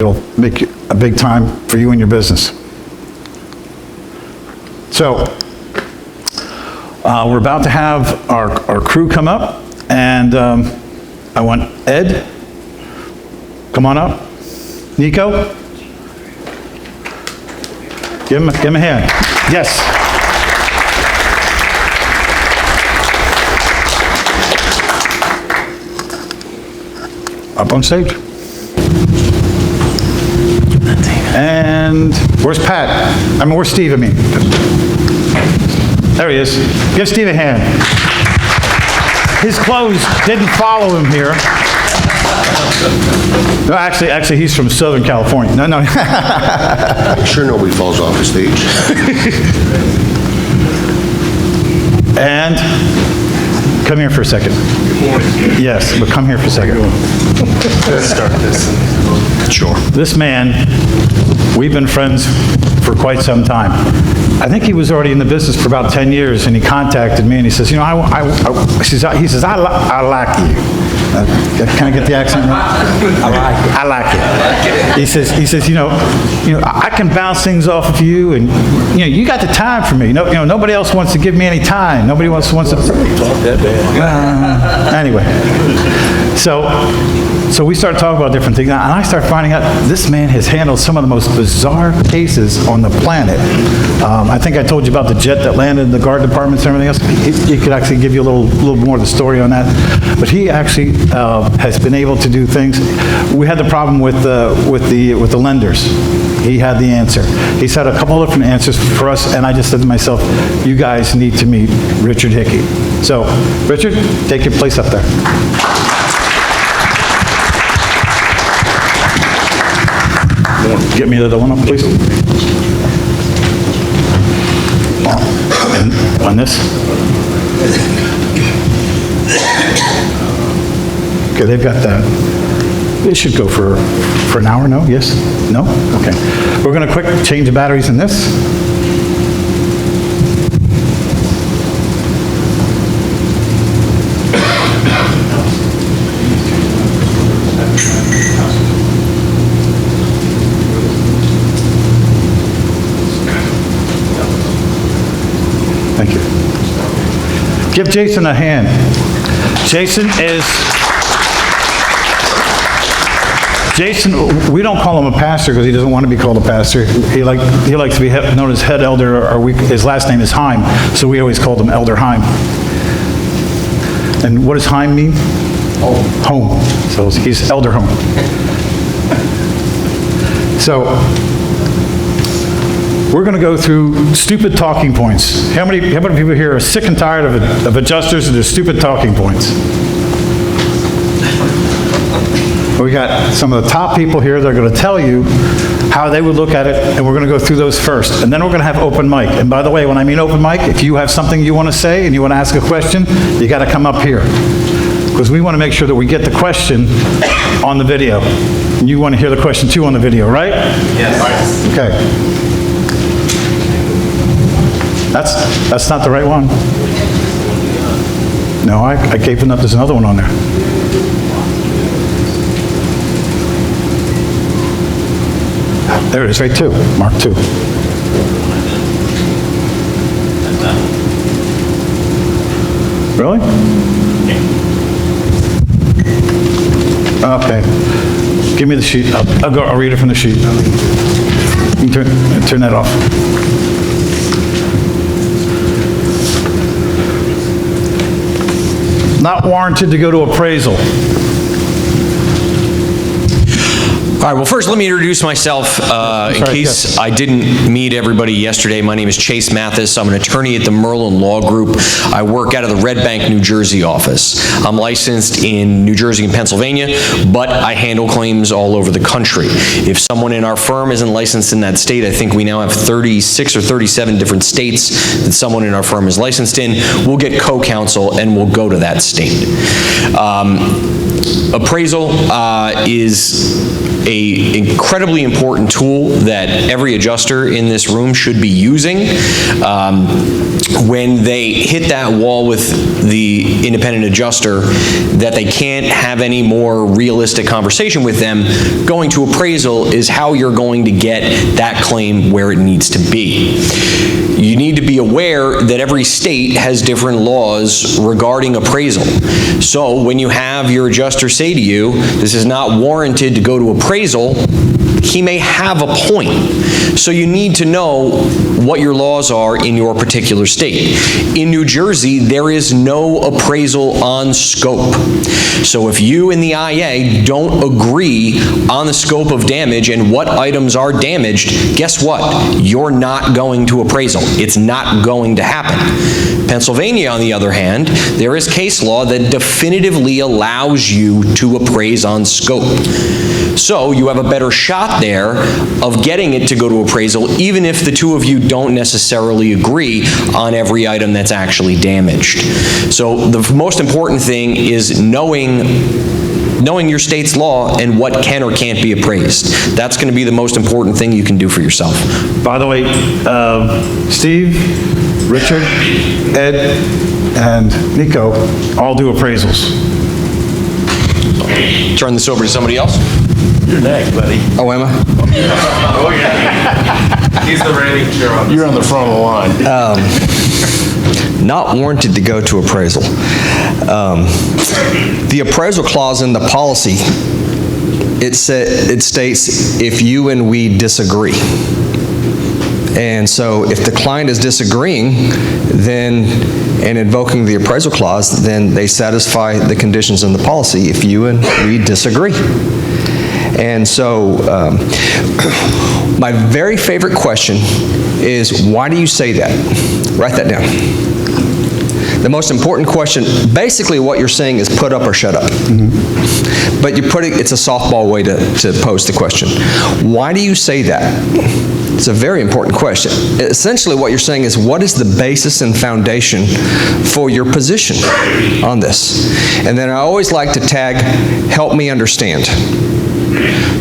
it'll make a big time for you and your business. So, we're about to have our crew come up, and I want Ed, come on up. Nico? Give him a hand. Yes. Up on stage. And where's Pat? Where's Steve, There he is. Give Steve a hand. His clothes didn't follow him here. No, actually, he's from Southern California. No. Make sure nobody falls off the stage. And come here for a second. Yes, but come here for a second. Let's start this. Sure. This man, we've been friends for quite some time. I think he was already in the business for about 10 years, and he contacted me and he says, you know, he says, I like you. Can I get the accent right? I like it. He says, you know, I can bounce things off of you, and you got the time for me. Nobody else wants to give me any time. Nobody wants to. Talk that bad. Anyway, so we started talking about different things, and I started finding out this man has handled some of the most bizarre cases on the planet. I think I told you about the jet that landed in the guard departments and everything else. He could actually give you a little more of the story on that. But he actually has been able to do things. We had the problem with the lenders. He had the answer. He's had a couple of different answers for us, and I just said to myself, you guys need to meet Richard Hickey. So, Richard, take your place up there. Get me the other one up, please. And on this. Okay, they've got that. It should go for an hour, no? Yes? No? Okay. We're going to quick change the batteries in this. Thank you. Give Jason a hand. Jason, we don't call him a pastor because he doesn't want to be called a pastor. He likes to be known as head elder, or his last name is Heim, so we always called him Elder Heim. And what does Heim mean? Home. So he's Elder Home. So we're going to go through stupid talking points. How many people here are sick and tired of adjusters and their stupid talking points? We got some of the top people here that are going to tell you how they would look at it, and we're going to go through those first. And then we're going to have open mic. And by the way, when I mean open mic, if you have something you want to say and you want to ask a question, you got to come up here. Because we want to make sure that we get the question on the video. And you want to hear the question too on the video, right? Yes. Okay. That's not the right one. No, I gave it up. There's another one on there. There it is, right 2, Mark 2. Really? Okay. Give me the sheet. I'll read it from the sheet. You can turn that off. Not warranted to go to appraisal. All right, well, first, let me introduce myself in case I didn't meet everybody yesterday. My name is Chase Mathis. I'm an attorney at the Merlin Law Group. I work out of the Red Bank, New Jersey office. I'm licensed in New Jersey and Pennsylvania, but I handle claims all over the country. If someone in our firm isn't licensed in that state, I think we now have 36 or 37 different states that someone in our firm is licensed in. We'll get co-counsel and we'll go to that state. Appraisal is a incredibly important tool that every adjuster in this room should be using. When they hit that wall with the independent adjuster, that they can't have any more realistic conversation with them, going to appraisal is how you're going to get that claim where it needs to be. You need to be aware that every state has different laws regarding appraisal. So when you have your adjuster say to you, this is not warranted to go to appraisal, he may have a point. So you need to know what your laws are in your particular state. In New Jersey, there is no appraisal on scope. So if you and the IA don't agree on the scope of damage and what items are damaged, guess what? You're not going to appraisal. It's not going to happen. Pennsylvania, on the other hand, there is case law that definitively allows you to appraise on scope. So you have a better shot there of getting it to go to appraisal, even if the two of you don't necessarily agree on every item that's actually damaged. So the most important thing is knowing your state's law and what can or can't be appraised. That's going to be the most important thing you can do for yourself. By the way, Steve, Richard, Ed, and Nico all do appraisals. Turn this over to somebody else. You're next, buddy. Oh, am I? Oh, yeah. He's the reigning chair on this. You're on the front of the line. Not warranted to go to appraisal. The appraisal clause in the policy, it states if you and we disagree. And so if the client is disagreeing, then, and invoking the appraisal clause, then they satisfy the conditions in the policy if you and we disagree. And so my very favorite question is, why do you say that? Write that down. The most important question, basically what you're saying is put up or shut up. But it's a softball way to pose the question. Why do you say that? It's a very important question. Essentially what you're saying is, what is the basis and foundation for your position on this? And then I always like to tag, help me understand.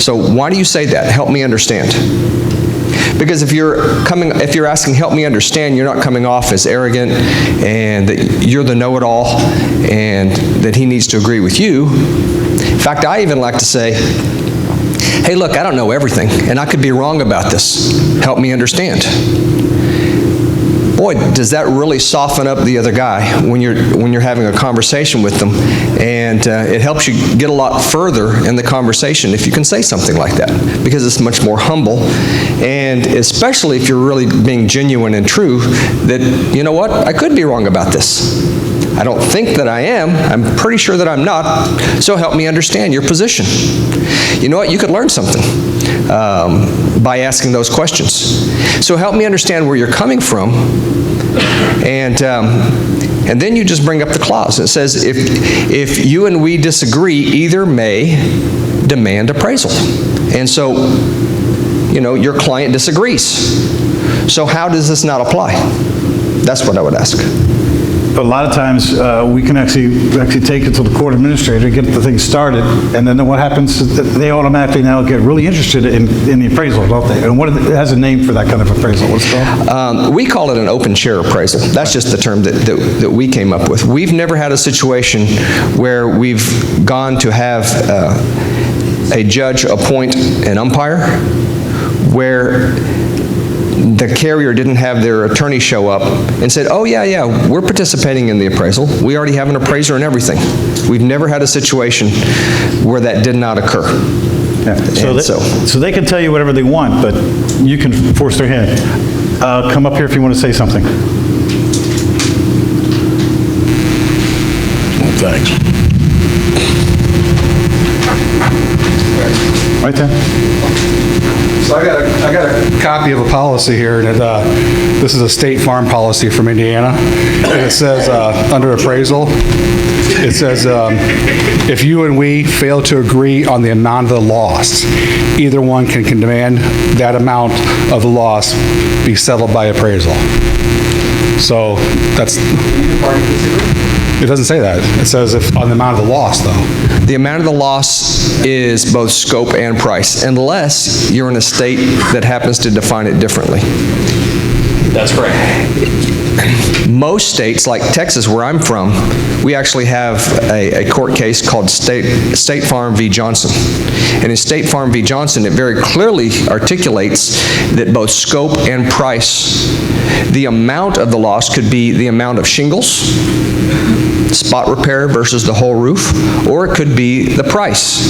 So why do you say that? Help me understand. Because if you're asking help me understand, you're not coming off as arrogant and that you're the know-it-all and that he needs to agree with you. In fact, I even like to say, hey, look, I don't know everything and I could be wrong about this. Help me understand. Boy, does that really soften up the other guy when you're having a conversation with them, and it helps you get a lot further in the conversation if you can say something like that, because it's much more humble, and especially if you're really being genuine and true that, you know what, I could be wrong about this. I don't think that I am. I'm pretty sure that I'm not. So help me understand your position. You know what? You could learn something by asking those questions. So help me understand where you're coming from. And then you just bring up the clause. It says, if you and we disagree, either may demand appraisal. And so, you know, your client disagrees. So how does this not apply? That's what I would ask. But a lot of times, we can actually take it to the court administrator, get the thing started, and then what happens is that they automatically now get really interested in the appraisal, don't they? And it has a name for that kind of appraisal. What's it called? We call it an open chair appraisal. That's just the term that we came up with. We've never had a situation where we've gone to have a judge appoint an umpire where the carrier didn't have their attorney show up and said, oh yeah, we're participating in the appraisal. We already have an appraiser and everything. We've never had a situation where that did not occur. Yeah. So they can tell you whatever they want, but you can force their hand. Come up here if you want to say something. Thanks. Right there. So I got a copy of a policy here, and this is a State Farm policy from Indiana. And it says, under appraisal, it says, if you and we fail to agree on the amount of the loss, either one can demand that amount of the loss be settled by appraisal. So that's... It doesn't say that. It says if on the amount of the loss, though. The amount of the loss is both scope and price, unless you're in a state that happens to define it differently. That's correct. Most states, like Texas, where I'm from, we actually have a court case called State Farm v. Johnson. And in State Farm v. Johnson, it very clearly articulates that both scope and price, the amount of the loss could be the amount of shingles, spot repair versus the whole roof, or it could be the price,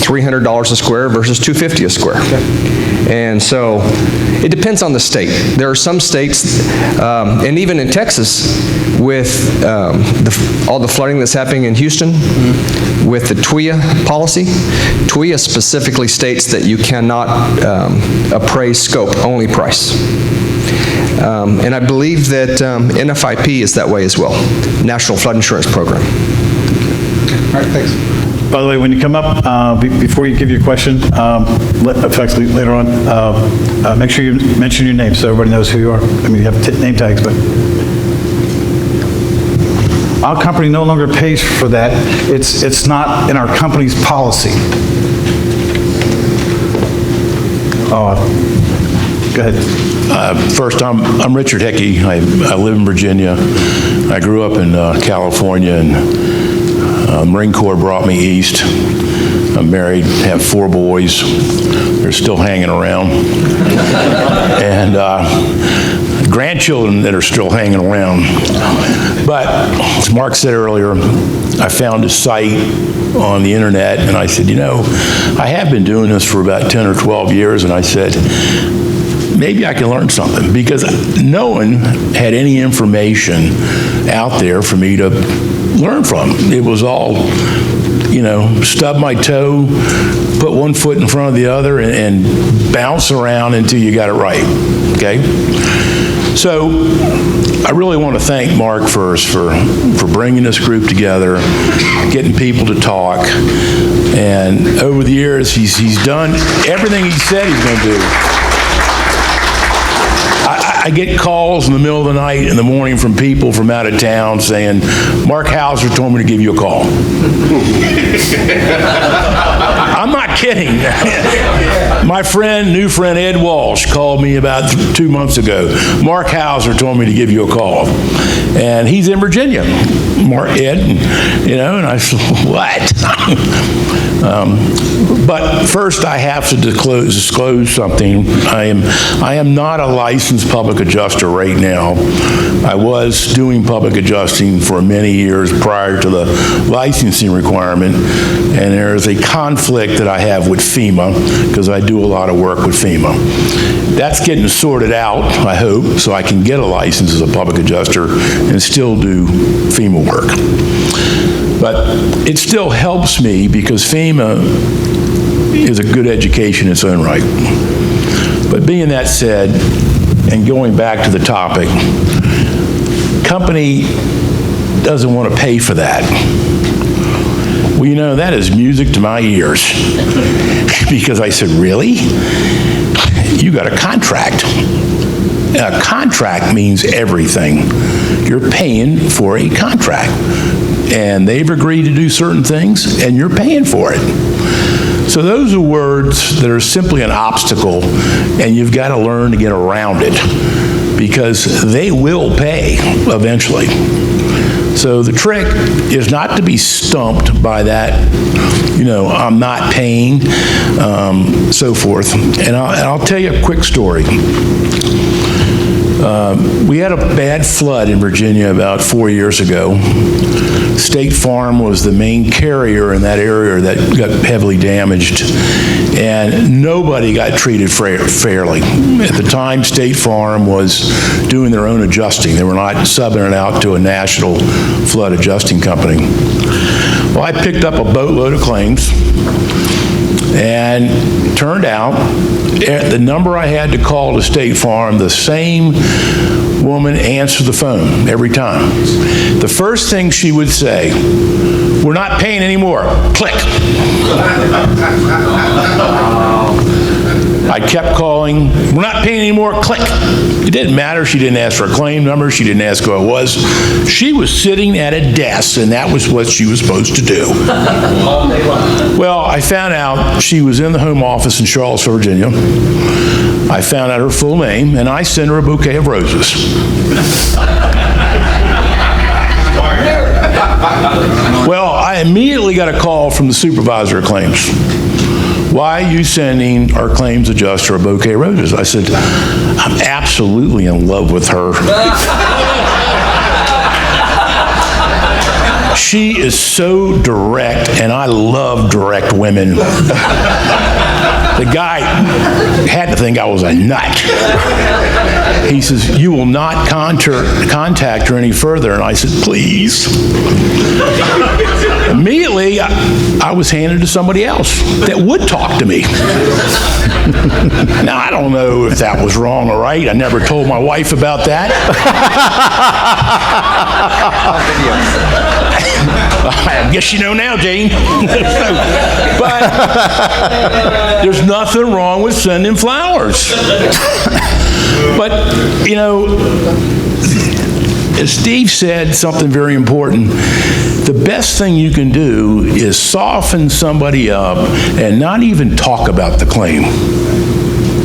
$300 a square versus $250 a square. And so it depends on the state. There are some states, and even in Texas, with all the flooding that's happening in Houston, with the TWIA policy, TWIA specifically states that you cannot appraise scope, only price. And I believe that NFIP is that way as well, National Flood Insurance Program. All right, thanks. By the way, when you come up, before you give your question, effectively later on, make sure you mention your name so everybody knows who you are. I mean, you have name tags, but our company no longer pays for that. It's not in our company's policy. Go ahead. First, I'm Richard Hickey. I live in Virginia. I grew up in California, and Marine Corps brought me east. I'm married, have 4 boys. They're still hanging around. And grandchildren that are still hanging around. But as Mark said earlier, I found a site on the internet, and I said, you know, I have been doing this for about 10 or 12 years, and I said, maybe I can learn something, because no one had any information out there for me to learn from. It was all, you know, stub my toe, put one foot in front of the other, and bounce around until you got it right, okay? So I really want to thank Mark first for bringing this group together, getting people to talk, and over the years, he's done everything he said he's going to do. I get calls in the middle of the night, in the morning, from people from out of town saying, Mark Hauser told me to give you a call. I'm not kidding. My new friend Ed Walsh called me about 2 months ago. Mark Hauser told me to give you a call. And he's in Virginia, Ed, you know, and I said, what? But first I have to disclose something. I am not a licensed public adjuster right now. I was doing public adjusting for many years prior to the licensing requirement, and there is a conflict that I have with FEMA because I do a lot of work with FEMA. That's getting sorted out, I hope, so I can get a license as a public adjuster and still do FEMA work. But it still helps me because FEMA is a good education in its own right. But being that said, and going back to the topic, company doesn't want to pay for that. Well, you know, that is music to my ears. Because I said, really? You got a contract. A contract means everything. You're paying for a contract. And they've agreed to do certain things, and you're paying for it. So those are words that are simply an obstacle, and you've got to learn to get around it, because they will pay eventually. So the trick is not to be stumped by that, you know, I'm not paying, so forth. And I'll tell you a quick story. We had a bad flood in Virginia about 4 years ago. State Farm was the main carrier in that area that got heavily damaged, and nobody got treated fairly. At the time, State Farm was doing their own adjusting. They were not subbing it out to a national flood adjusting company. Well, I picked up a boatload of claims, and it turned out at the number I had to call to State Farm, the same woman answered the phone every time. The first thing she would say, we're not paying anymore. Click. I kept calling. yelling, "We're not paying anymore, click." It didn't matter. She didn't ask for a claim number. She didn't ask who I was. She was sitting at a desk, and that was what she was supposed to do. Well, I found out she was in the home office in Charlottesville, Virginia. I found out her full name, and I sent her a bouquet of roses. Well, I immediately got a call from the supervisor of claims. "Why are you sending our claims adjuster a bouquet of roses?" I said, "I'm absolutely in love with her. She is so direct, and I love direct women." The guy had to think I was a nut. He says, "You will not contact her any further." And I said, "Please." Immediately, I was handed to somebody else that would talk to me. Now, I don't know if that was wrong or right. I never told my wife about that. I guess you know now, Jane. But there's nothing wrong with sending flowers. But, you know, as Steve said, something very important. The best thing you can do is soften somebody up and not even talk about the claim.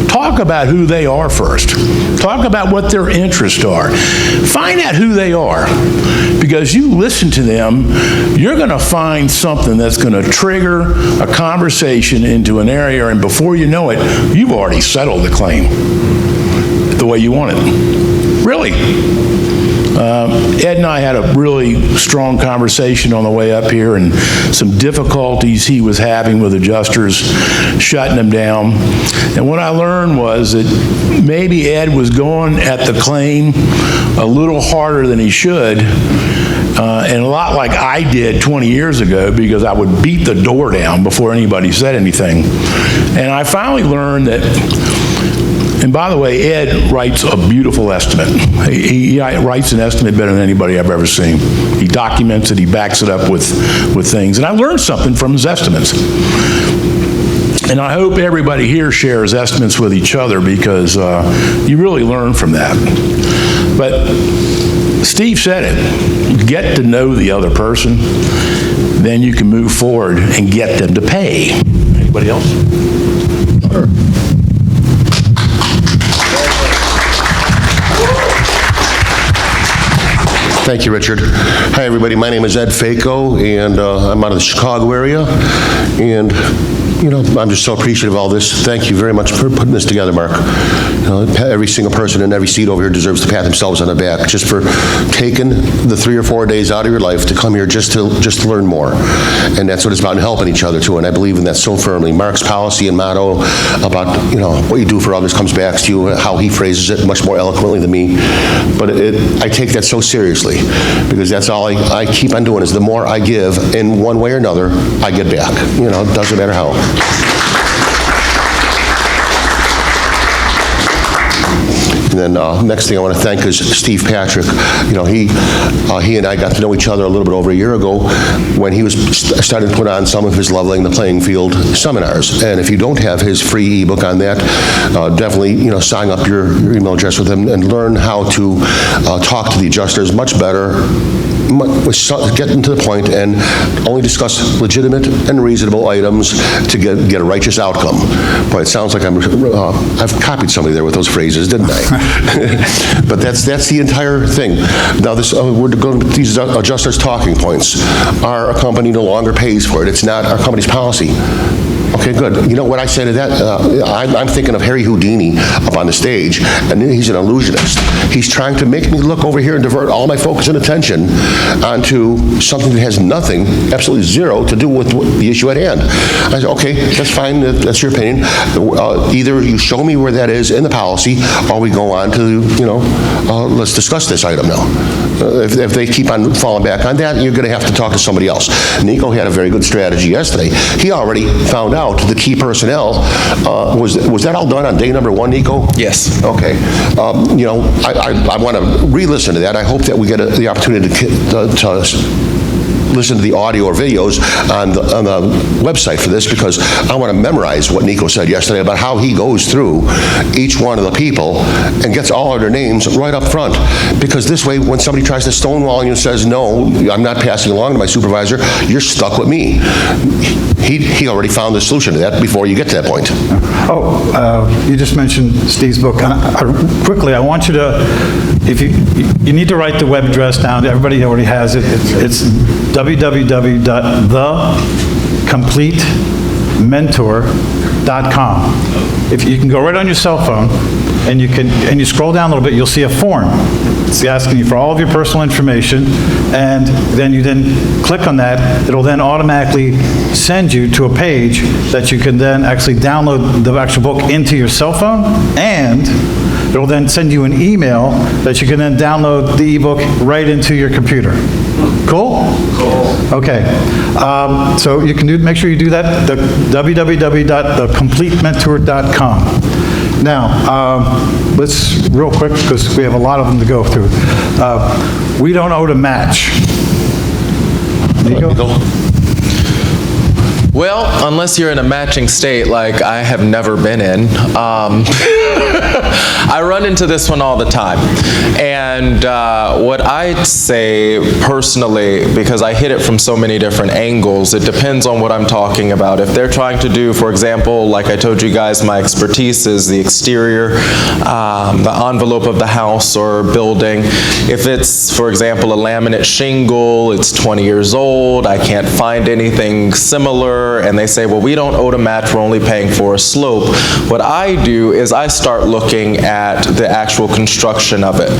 Talk about who they are first. Talk about what their interests are. Find out who they are. Because you listen to them, you're going to find something that's going to trigger a conversation into an area, and before you know it, you've already settled the claim the way you want it. Really. Ed and I had a really strong conversation on the way up here, and some difficulties he was having with adjusters, shutting them down. And what I learned was that maybe Ed was going at the claim a little harder than he should, and a lot like I did 20 years ago, because I would beat the door down before anybody said anything. And I finally learned that. And by the way, Ed writes a beautiful estimate. He writes an estimate better than anybody I've ever seen. He documents it, he backs it up with things. And I learned something from his estimates. And I hope everybody here shares estimates with each other, because you really learn from that. But Steve said it, get to know the other person, then you can move forward and get them to pay. Anybody else? Sure. Thank you, Richard. Hi, everybody. My name is Ed Faco, and I'm out of the Chicago area. And, you know, I'm just so appreciative of all this. Thank you very much for putting this together, Mark. You know, every single person in every seat over here deserves to pat themselves on the back just for taking the 3 or 4 days out of your life to come here just to learn more. And that's what it's about, helping each other too. And I believe in that so firmly. Mark's policy and motto about, you know, what you do for others comes back to you, how he phrases it much more eloquently than me. But I take that so seriously, because that's all I keep on doing, is the more I give in one way or another, I get back. You know, it doesn't matter how. And then next thing I want to thank is Steve Patrick. You know, he and I got to know each other a little bit over a year ago when he was starting to put on some of his Leveling the Playing Field seminars. And if you don't have his free ebook on that, definitely, you know, sign up your email address with him and learn how to talk to the adjusters much better, getting to the point, and only discuss legitimate and reasonable items to get a righteous outcome. But it sounds like I've copied somebody there with those phrases, didn't I? But that's the entire thing. Now we're going to these adjusters' talking points. Our company no longer pays for it. It's not our company's policy. Okay, good. You know what I say to that? I'm thinking of Harry Houdini up on the stage, and he's an illusionist. He's trying to make me look over here and divert all my focus and attention onto something that has nothing, absolutely zero, to do with the issue at hand. I said, okay, that's fine. That's your opinion. Either you show me where that is in the policy, or we go on to, you know, let's discuss this item now. If they keep on falling back on that, you're going to have to talk to somebody else. Nico had a very good strategy yesterday. He already found out the key personnel. Was that all done on day number 1, Nico? Yes. Okay. You know, I want to re-listen to that. I hope that we get the opportunity to listen to the audio or videos on the website for this, because I want to memorize what Nico said yesterday about how he goes through each one of the people and gets all of their names right up front. Because this way, when somebody tries to stonewall you and says, no, I'm not passing along to my supervisor, you're stuck with me. He already found the solution to that before you get to that point. Oh, you just mentioned Steve's book. And quickly, I want you to, if you need to write the web address down. Everybody already has it. It's www.thecompletementor.com. If you can go right on your cell phone, and you scroll down a little bit, you'll see a form. It's asking you for all of your personal information, and then you click on that. It'll then automatically send you to a page that you can then actually download the actual book into your cell phone, and it'll then send you an email that you can then download the ebook right into your computer. Cool? Cool. Okay. So you can make sure you do that, the www.thecompletementor.com. Now, let's, real quick, because we have a lot of them to go through. We don't owe to match. Nico? Well, unless you're in a matching state like I have never been in, I run into this one all the time. And what I'd say personally, because I hit it from so many different angles, it depends on what I'm talking about. If they're trying to do, for example, like I told you guys, my expertise is the exterior, the envelope of the house or building. If it's, for example, a laminate shingle, it's 20 years old, I can't find anything similar, and they say, well, we don't owe to match, we're only paying for a slope. What I do is I start looking at the actual construction of it.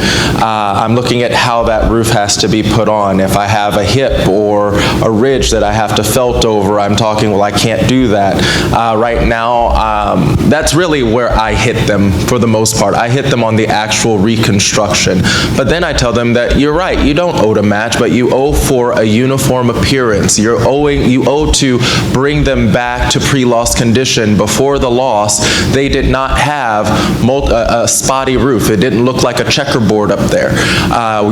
I'm looking at how that roof has to be put on. If I have a hip or a ridge that I have to felt over, I'm talking, well, I can't do that. Right now, that's really where I hit them for the most part. I hit them on the actual reconstruction. But then I tell them that you're right, you don't owe to match, but you owe for a uniform appearance. You owe to bring them back to pre-loss condition. Before the loss, they did not have a spotty roof. It didn't look like a checkerboard up there.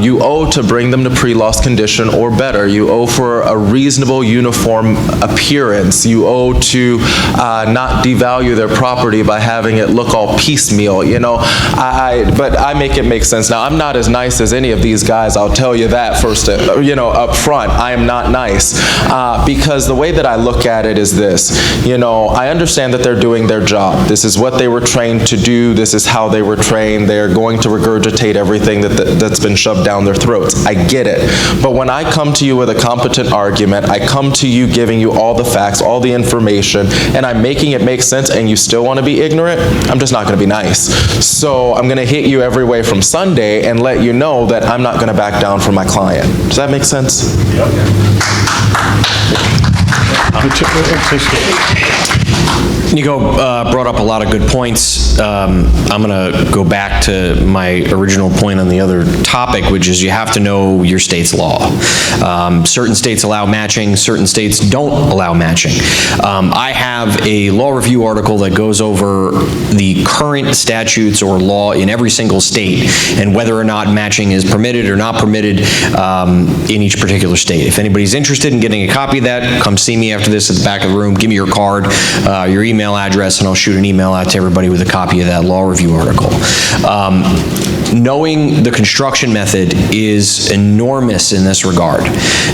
You owe to bring them to pre-loss condition or better. You owe for a reasonable uniform appearance. You owe to not devalue their property by having it look all piecemeal, you know. But I make it make sense. Now, I'm not as nice as any of these guys, I'll tell you that first, you know, up front. I am not nice. Because the way that I look at it is this, you know, I understand that they're doing their job. This is what they were trained to do. This is how they were trained. They're going to regurgitate everything that's been shoved down their throats. I get it. But when I come to you with a competent argument, I come to you giving you all the facts, all the information, and I'm making it make sense, and you still want to be ignorant, I'm just not going to be nice. So I'm going to hit you every way from Sunday and let you know that I'm not going to back down for my client. Does that make sense? Nico brought up a lot of good points. I'm going to go back to my original point on the other topic, which is you have to know your state's law. Certain states allow matching, certain states don't allow matching. I have a law review article that goes over the current statutes or law in every single state and whether or not matching is permitted or not permitted in each particular state. If anybody's interested in getting a copy of that, come see me after this at the back of the room. Give me your card, your email address, and I'll shoot an email out to everybody with a copy of that law review article. Knowing the construction method is enormous in this regard.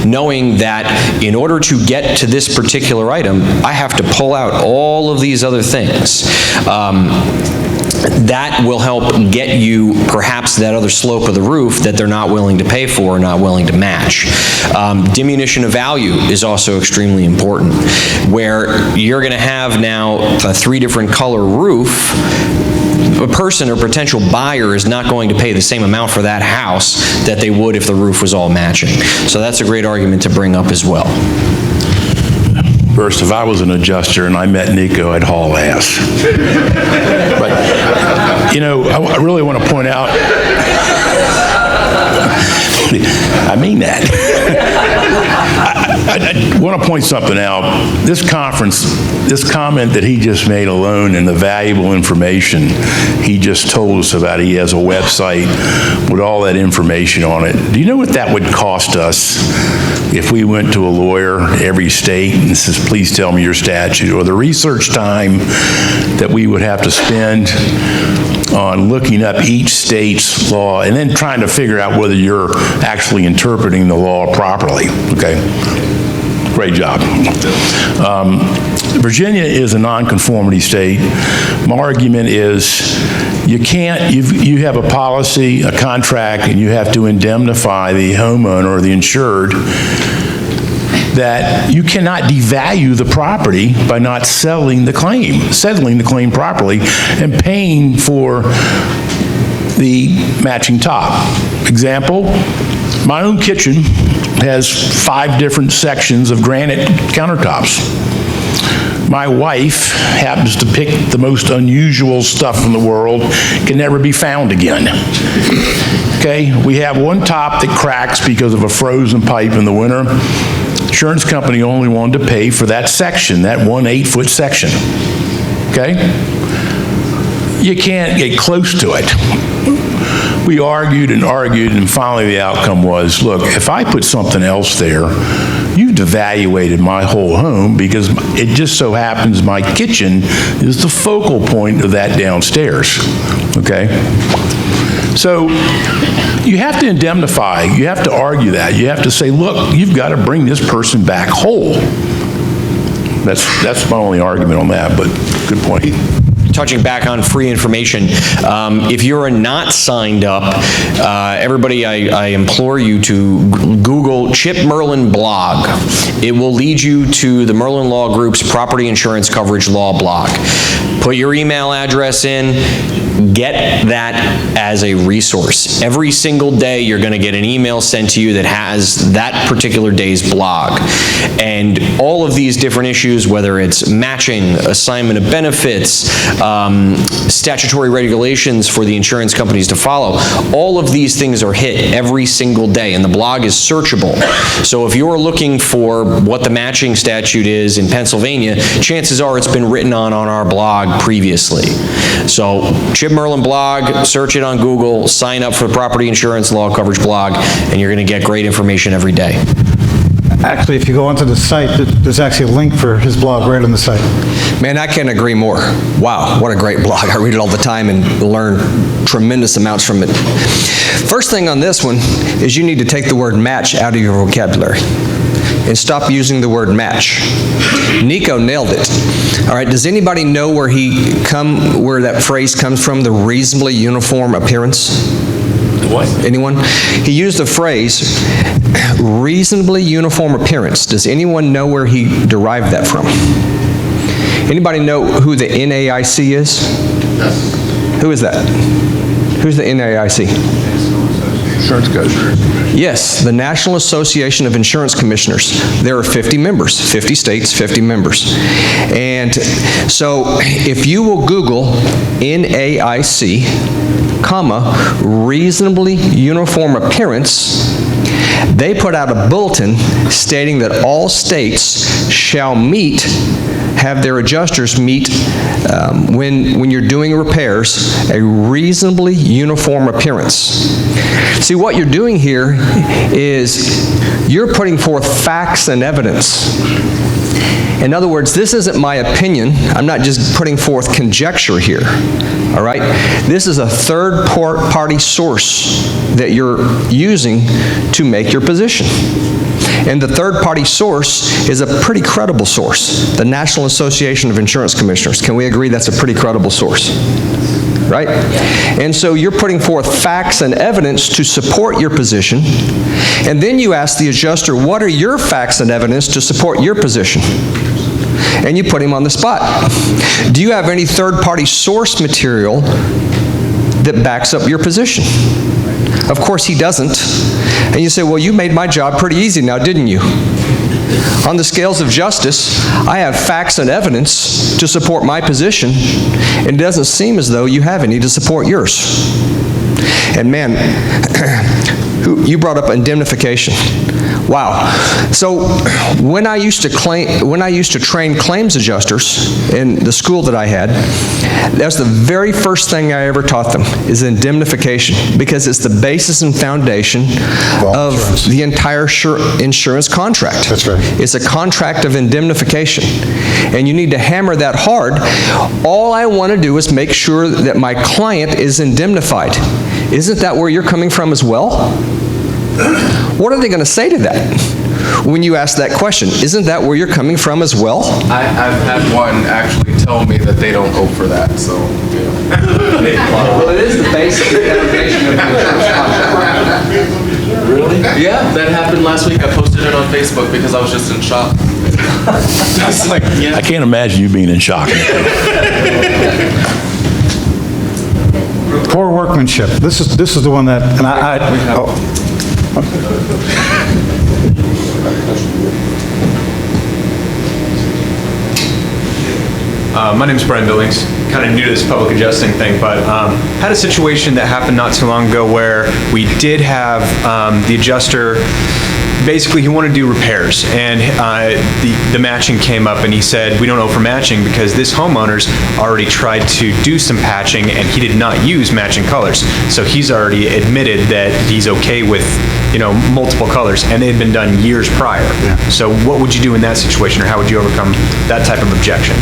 Knowing that in order to get to this particular item, I have to pull out all of these other things. That will help get you perhaps that other slope of the roof that they're not willing to pay for or not willing to match. Diminution of value is also extremely important, where you're going to have now a 3 different color roof. A person or potential buyer is not going to pay the same amount for that house that they would if the roof was all matching. So that's a great argument to bring up as well. First, if I was an adjuster and I met Nico, I'd haul ass. But, you know, I really want to point out, I mean that. I want to point something out. This conference, this comment that he just made alone and the valuable information he just told us about, he has a website with all that information on it. Do you know what that would cost us if we went to a lawyer every state and says, please tell me your statute, or the research time that we would have to spend on looking up each state's law and then trying to figure out whether you're actually interpreting the law properly, okay? Great job. Virginia is a nonconformity state. My argument is you can't, you have a policy, a contract, and you have to indemnify the homeowner or the insured, that you cannot devalue the property by not settling the claim properly and paying for the matching top. Example, my own kitchen has 5 different sections of granite countertops. My wife happens to pick the most unusual stuff in the world, can never be found again. Okay, we have one top that cracks because of a frozen pipe in the winter. Insurance company only wanted to pay for that section, that 1 8-foot section. Okay? You can't get close to it. We argued, and finally the outcome was, look, if I put something else there, you've devaluated my whole home, because it just so happens my kitchen is the focal point of that downstairs, okay? So you have to indemnify, you have to argue that, you have to say, look, you've got to bring this person back whole. That's my only argument on that, but good point. Touching back on free information, if you're not signed up, everybody, I implore you to Google Chip Merlin blog. It will lead you to the Merlin Law Group's property insurance coverage law blog. Put your email address in, get that as a resource. Every single day you're going to get an email sent to you that has that particular day's blog. And all of these different issues, whether it's matching, assignment of benefits, statutory regulations for the insurance companies to follow, all of these things are hit every single day, and the blog is searchable. So if you're looking for what the matching statute is in Pennsylvania, chances are it's been written on our blog previously. So Chip Merlin blog, search it on Google, sign up for the property insurance law coverage blog, and you're going to get great information every day. Actually, if you go onto the site, there's actually a link for his blog right on the site. Man, I can't agree more. Wow, what a great blog. I read it all the time and learn tremendous amounts from it. First thing on this one is you need to take the word match out of your vocabulary and stop using the word match. Nico nailed it. All right, does anybody know where that phrase comes from, the reasonably uniform appearance? What? Anyone? He used the phrase reasonably uniform appearance. Does anyone know where he derived that from? Anybody know who the NAIC is? Yes. Who is that? Who's the NAIC? Insurance Commissioners. Yes, the National Association of Insurance Commissioners. There are 50 members, 50 states, 50 members. And so if you will Google NAIC, reasonably uniform appearance, they put out a bulletin stating that all states shall have their adjusters meet when you're doing repairs, a reasonably uniform appearance. See, what you're doing here is you're putting forth facts and evidence. In other words, this isn't my opinion. I'm not just putting forth conjecture here, all right? This is a third-party source that you're using to make your position. And the third-party source is a pretty credible source, the National Association of Insurance Commissioners. Can we agree that's a pretty credible source? Right? And so you're putting forth facts and evidence to support your position, and then you ask the adjuster, what are your facts and evidence to support your position? And you put him on the spot. Do you have any third-party source material that backs up your position? Of course he doesn't. And you say, well, you made my job pretty easy now, didn't you? On the scales of justice, I have facts and evidence to support my position, and it doesn't seem as though you have any to support yours. And man, You brought up indemnification. Wow. So when I used to train claims adjusters in the school that I had, that's the very first thing I ever taught them is indemnification, because it's the basis and foundation of the entire insurance contract. That's right. It's a contract of indemnification, and you need to hammer that hard. All I want to do is make sure that my client is indemnified. Isn't that where you're coming from as well? What are they going to say to that when you ask that question? Isn't that where you're coming from as well? I've had one actually tell me that they don't go for that, so. Well, it is the basic foundation of the insurance contract. Really? Yeah, that happened last week. I posted it on Facebook because I was just in shock. I was like, yeah. I can't imagine you being in shock. Poor workmanship. This is the one that, and My name's Brian Billings, kind of new to this public adjusting thing, but had a situation that happened not too long ago where we did have the adjuster, basically he wanted to do repairs, and the matching came up, and he said, we don't owe for matching because this homeowner's already tried to do some patching and he did not use matching colors. So he's already admitted that he's okay with, multiple colors, and it had been done years prior. Yeah. So what would you do in that situation, or how would you overcome that type of objection?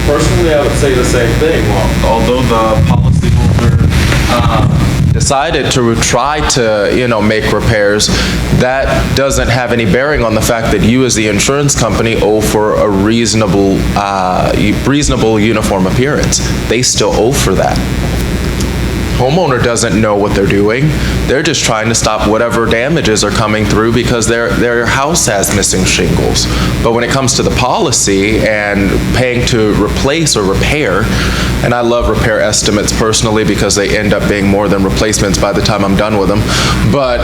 Personally, I would say the same thing. Well, although the policyholder decided to try to, make repairs, that doesn't have any bearing on the fact that you as the insurance company owe for a reasonable uniform appearance. They still owe for that. Homeowner doesn't know what they're doing. They're just trying to stop whatever damages are coming through because their house has missing shingles. But when it comes to the policy and paying to replace or repair, and I love repair estimates personally because they end up being more than replacements by the time I'm done with them. But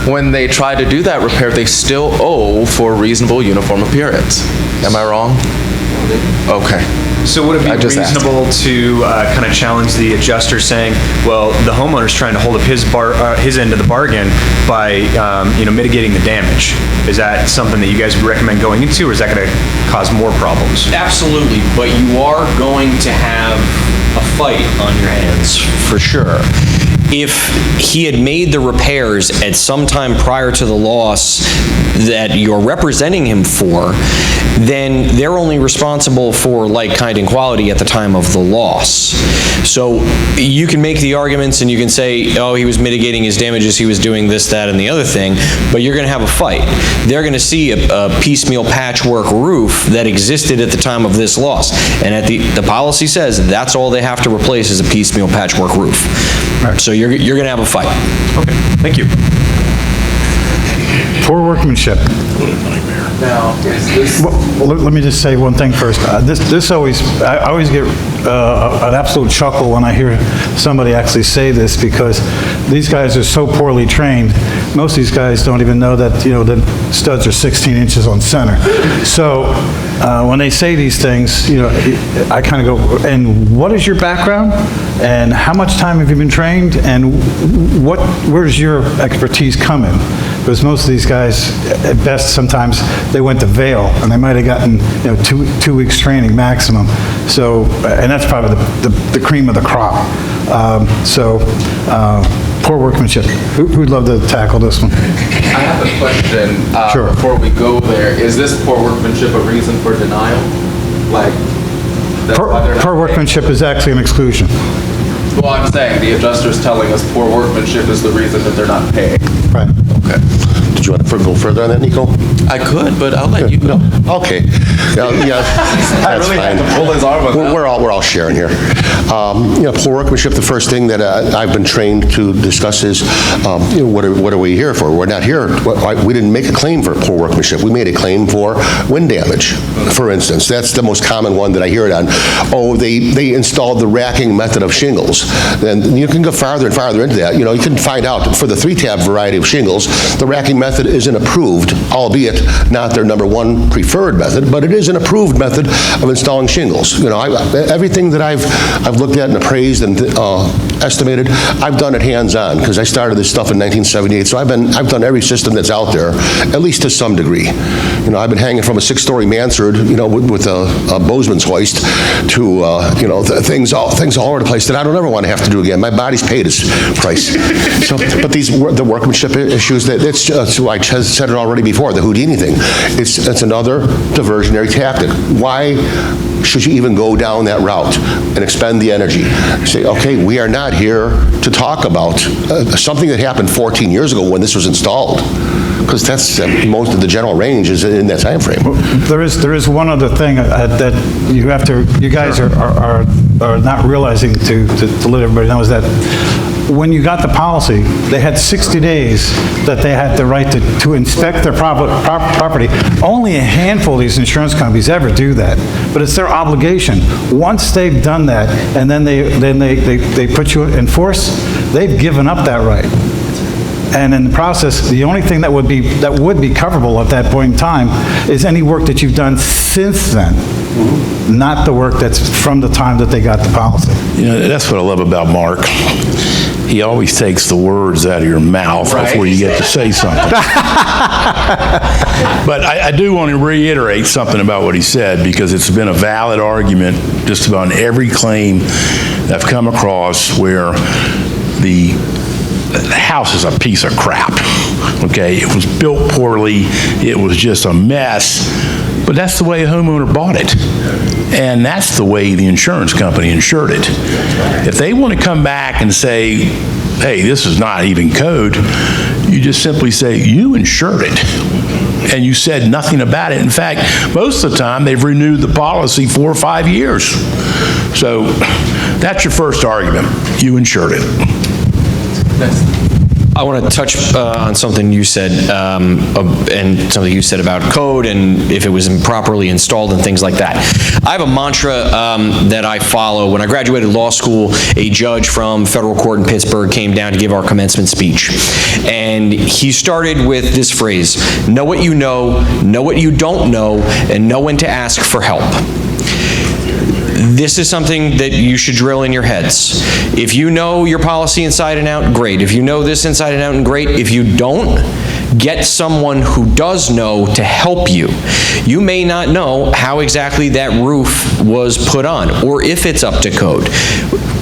when they try to do that repair, they still owe for reasonable uniform appearance. Am I wrong? Okay. So would it be reasonable to kind of challenge the adjuster saying, well, the homeowner's trying to hold up his end of the bargain by, mitigating the damage? Is that something that you guys would recommend going into, or is that going to cause more problems? Absolutely, but you are going to have a fight on your hands, for sure. If he had made the repairs at some time prior to the loss that you're representing him for, then they're only responsible for like, kind, and quality at the time of the loss. So you can make the arguments and you can say, oh, he was mitigating his damages, he was doing this, that, and the other thing, but you're going to have a fight. They're going to see a piecemeal patchwork roof that existed at the time of this loss. And the policy says that's all they have to replace is a piecemeal patchwork roof. Right. So you're going to have a fight. Okay, thank you. poor workmanship. Now, is this... Well, let me just say one thing first. I always get an absolute chuckle when I hear somebody actually say this, because these guys are so poorly trained. Most of these guys don't even know that, the studs are 16 inches on center. So when they say these things, I kind of go, and what is your background? And how much time have you been trained? And where's your expertise coming? Because most of these guys, at best, sometimes they went to Vail, and they might have gotten, 2 weeks training maximum. So, and that's probably the cream of the crop. Poor workmanship. Who'd love to tackle this one? I have a question Sure. before we go there. Is this poor workmanship a reason for denial? That's why they're not Poor workmanship is actually an exclusion. paying? Well, I'm saying the adjuster's telling us poor workmanship is the reason that they're not paying. Right. Okay. Did you want to go further on that, Nico? I could, but I'll let you go. Okay. Yeah, that's really had fine. to pull his arm on that. We're all sharing here. Poor workmanship, the first thing that I've been trained to discuss is, what are we here for? We're not here, we didn't make a claim for poor workmanship. We made a claim for wind damage, for instance. That's the most common one that I hear it on. Oh, they installed the racking method of shingles. And you can go farther and farther into that. You can find out for the 3-tab variety of shingles, the racking method method is an approved, albeit not their number one preferred method, but it is an approved method of installing shingles. You know, everything that I've looked at and appraised and estimated, I've done it hands-on, because I started this stuff in 1978, so I've done every system that's out there, at least to some degree. You know, I've been hanging from a 6-story mansard, you know, with a Bozeman's hoist to, you know, things all over the place that I don't ever want to have to do again. My body's paid its price. So, but the workmanship issues, that's why I said it already before, the Houdini thing. It's another diversionary tactic. Why should you even go down that route and expend the energy? Say, okay, we are not here to talk about something that happened 14 years ago when this was installed, because that's most of the general range is in that time frame. There is one other thing that you guys are not realizing to let everybody know, is that when you got the policy, they had 60 days that they had the right to inspect their property. Only a handful of these insurance companies ever do that, but it's their obligation. Once they've done that, and then they put you in force, they've given up that right. And in the process, the only thing that would be coverable at that point in time is any work that you've done since then, not the work that's from the time that they got the policy. You know, that's what I love about Mark. He always takes the words out of your mouth before you get to say something. But I do want to reiterate something about what he said, because it's been a valid argument just about every claim that I've come across where the house is a piece of crap, okay? It was built poorly, it was just a mess, but that's the way a homeowner bought it. And that's the way the insurance company insured it. If they want to come back and say, hey, this is not even code, you just simply say, you insured it. And you said nothing about it. In fact, most of the time, they've renewed the policy 4 or 5 years. So that's your first argument. You insured it. I want to touch on something you said, and something you said about code and if it was improperly installed and things like that. I have a mantra that I follow. When I graduated law school, a judge from federal court in Pittsburgh came down to give our commencement speech. And he started with this phrase: know what you know what you don't know, and know when to ask for help. This is something that you should drill in your heads. If you know your policy inside and out, great. If you know this inside and out, and great. If you don't, get someone who does know to help you. You may not know how exactly that roof was put on, or if it's up to code.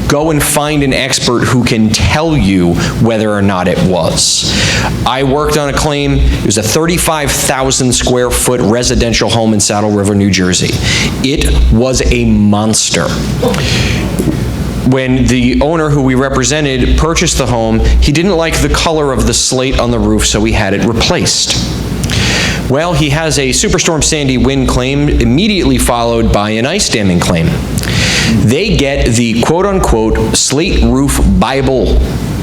Go and find an expert who can tell you whether or not it was. I worked on a claim. It was a 35,000 square foot residential home in Saddle River, New Jersey. It was a monster. When the owner who we represented purchased the home, he didn't like the color of the slate on the roof, so he had it replaced. Well, he has a Superstorm Sandy wind claim immediately followed by an ice damming claim. They get the quote-unquote slate roof Bible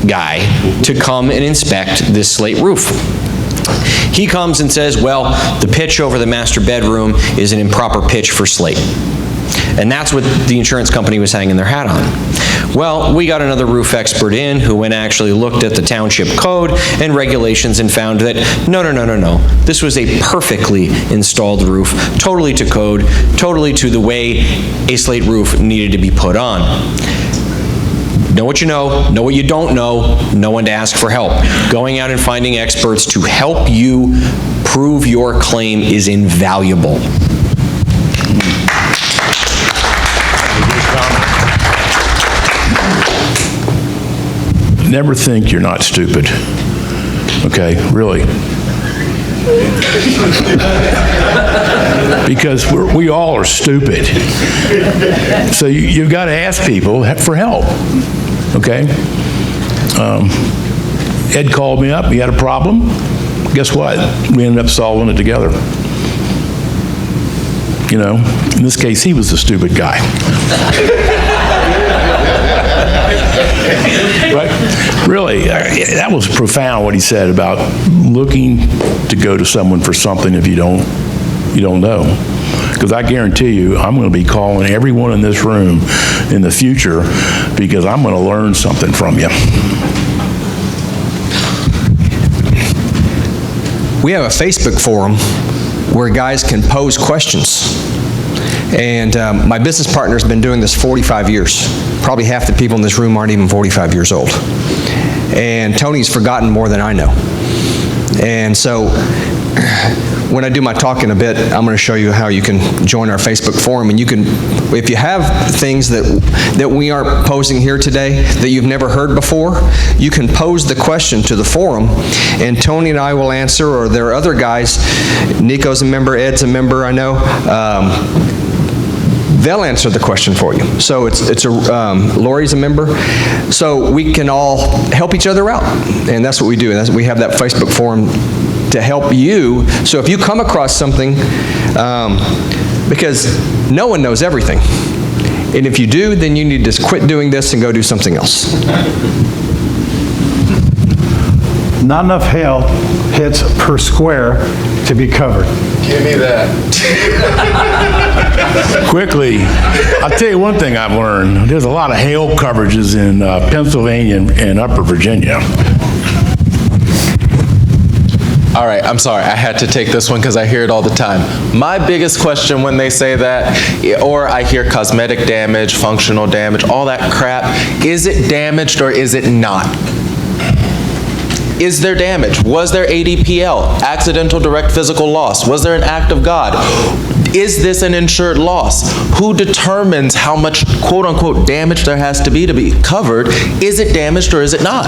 guy to come and inspect this slate roof. He comes and says, well, the pitch over the master bedroom is an improper pitch for slate. And that's what the insurance company was hanging their hat on. Well, we got another roof expert in who went and actually looked at the township code and regulations and found that no. This was a perfectly installed roof, totally to code, totally to the way a slate roof needed to be put on. Know what you know what you don't know when to ask for help. Going out and finding experts to help you prove your claim is invaluable. Never think you're not stupid, okay? Really. Because we all are stupid. So you've got to ask people for help, okay? Ed called me up, he had a problem. Guess what? We ended up solving it together. You know, in this case, he was the stupid guy. But really, that was profound what he said about looking to go to someone for something if you don't know. Because I guarantee you, I'm going to be calling everyone in this room in the future because I'm going to learn something from you. we have a Facebook forum where guys can pose questions. And my business partner's been doing this 45 years. Probably half the people in this room aren't even 45 years old. And Tony's forgotten more than I know. And so when I do my talk in a bit, I'm going to show you how you can join our Facebook forum. And you can, if you have things that we aren't posing here today that you've never heard before, you can pose the question to the forum, and Tony and I will answer, or there are other guys. Nico's a member, Ed's a member, I know. They'll answer the question for you. So Lori's a member. So we can all help each other out. And that's what we do. And we have that Facebook forum to help you. So if you come across something, because no one knows everything. And if you do, then you need to quit doing this and go do something else. Not enough hail hits per square to be covered. Give me that. Quickly, I'll tell you one thing I've learned. There's a lot of hail coverages in Pennsylvania and Upper Virginia. All right, I'm sorry, I had to take this one because I hear it all the time. My biggest question when they say that, or I hear cosmetic damage, functional damage, all that crap, is it damaged or is it not? Is there damage? Was there ADPL, accidental direct physical loss? Was there an act of God? Is this an insured loss? Who determines how much quote-unquote damage there has to be covered? Is it damaged or is it not?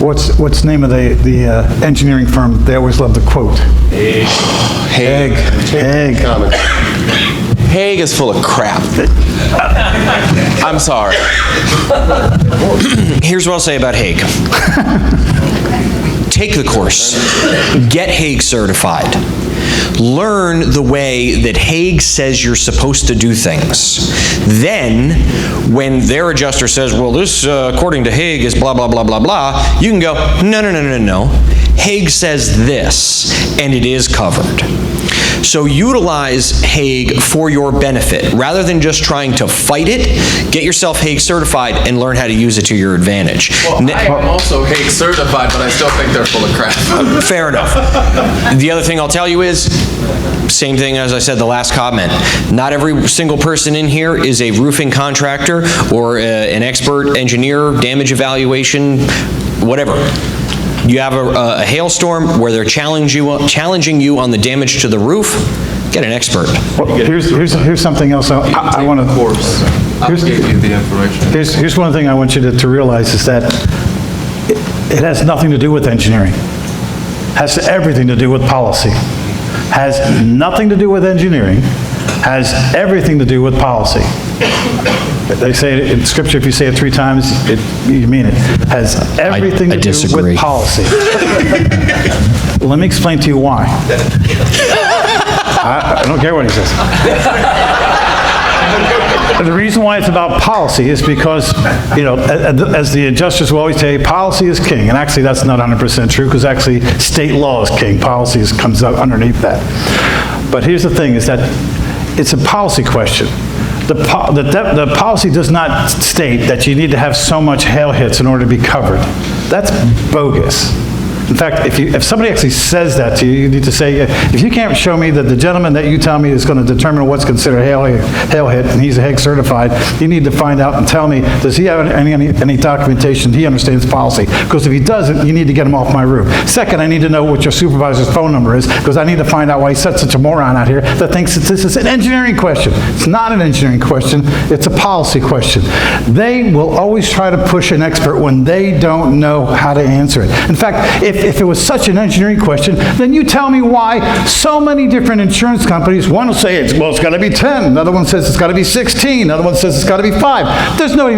What's the name of the engineering firm? They always love to quote. Hague. Hague is full of crap. I'm sorry. Here's what I'll say about Hague. Take the course. Get Hague certified. Learn the way that Hague says you're supposed to do things. Then, when their adjuster says, well, this, according to Hague, is blah, blah, blah, blah, blah, you can go, no. Hague says this, and it is covered. So utilize Hague for your benefit. Rather than just trying to fight it, get yourself Hague certified and learn how to use it to your advantage. Well, I am also Hague certified, but I still think they're full of crap. Fair enough. The other thing I'll tell you is, same thing as I said the last comment. Not every single person in here is a roofing contractor or an expert engineer, damage evaluation, whatever. You have a hailstorm where they're challenging you on the damage to the roof, get an expert. Well, here's something else I want to... I'll give you the information. Here's one thing I want you to realize is that it has nothing to do with engineering. It has everything to do with policy. Has nothing to do with engineering. Has everything to do with policy. They say it in Scripture, if you say it 3 times, you mean it. Has everything to do with policy. Let me explain to you why. I don't care what he says. The reason why it's about policy is because, as the adjusters will always say, policy is king. And actually, that's not 100% true, because actually, state law is king. Policy comes up underneath that. But here's the thing, is that it's a policy question. The policy does not state that you need to have so much hail hits in order to be covered. That's bogus. In fact, if somebody actually says that to you, you need to say, if you can't show me that the gentleman that you tell me is going to determine what's considered a hail hit, and he's a Hague certified, you need to find out and tell me, does he have any documentation he understands policy? Because if he doesn't, you need to get him off my roof. Second, I need to know what your supervisor's phone number is, because I need to find out why he's such a moron out here that thinks that this is an engineering question. It's not an engineering question, it's a policy question. They will always try to push an expert when they don't know how to answer it. In fact, if it was such an engineering question, then you tell me why so many different insurance companies, one will say it's got to be 10, another one says it's got to be 16, another one says it's got to be 5. There's not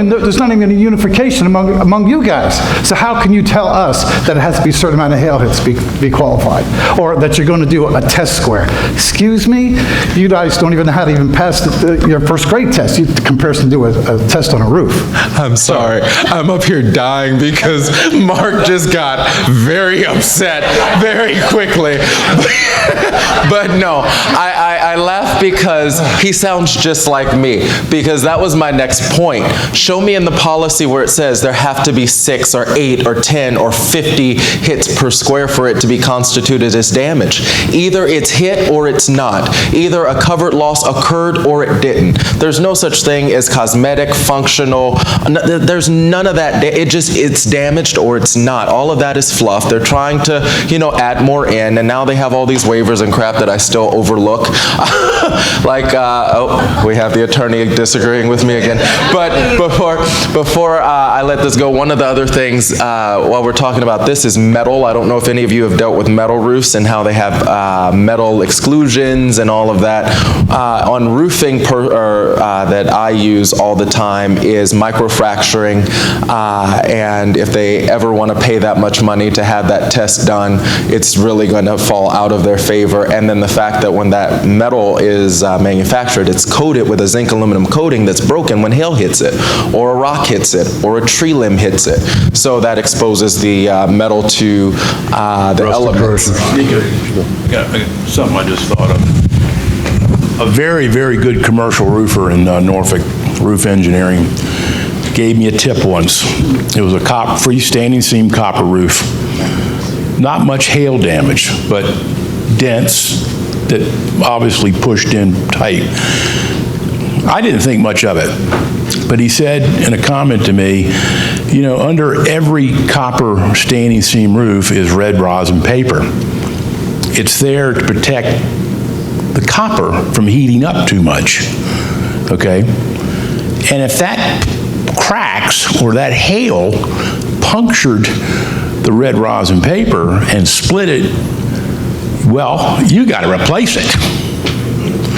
even a unification among you guys. So how can you tell us that it has to be a certain amount of hail hits to be qualified? Or that you're going to do a test square? Excuse me? You guys don't even know how to even pass your first grade test. The comparison to do a test on a roof. I'm sorry. I'm up here dying because Mark just got very very upset very quickly. But no, I laugh because he sounds just like me, because that was my next point. Show me in the policy where it says there have to be 6 or 8 or 10 or 50 hits per square for it to be constituted as damage. Either it's hit or it's not. Either a covered loss occurred or it didn't. There's no such thing as cosmetic, functional, there's none of that. It's damaged or it's not. All of that is fluff. They're trying to, add more in, and now they have all these waivers and crap that I still overlook. Like, we have the attorney disagreeing with me again. But before I let this go, one of the other things while we're talking about this is metal. I don't know if any of you have dealt with metal roofs and how they have metal exclusions and all of that. On roofing that I use all the time is microfracturing, and if they ever want to pay that much money to have that test done, it's really going to fall out of their favor. And then the fact that when that metal is manufactured, it's coated with a zinc aluminum coating that's broken when hail hits it, or a rock hits it, or a tree limb hits it. So that exposes the metal to the elements. Something I just thought of. A very, very good commercial roofer in Norfolk, Roof Engineering, gave me a tip once. It was a freestanding seam copper roof. Not much hail damage, but dents that obviously pushed in tight. I didn't think much of it, but he said in a comment to me, under every copper standing seam roof is red rosin paper. It's there to protect the copper from heating up too much, okay? And if that cracks or that hail punctured the red rosin paper and split it, well, you got to replace it.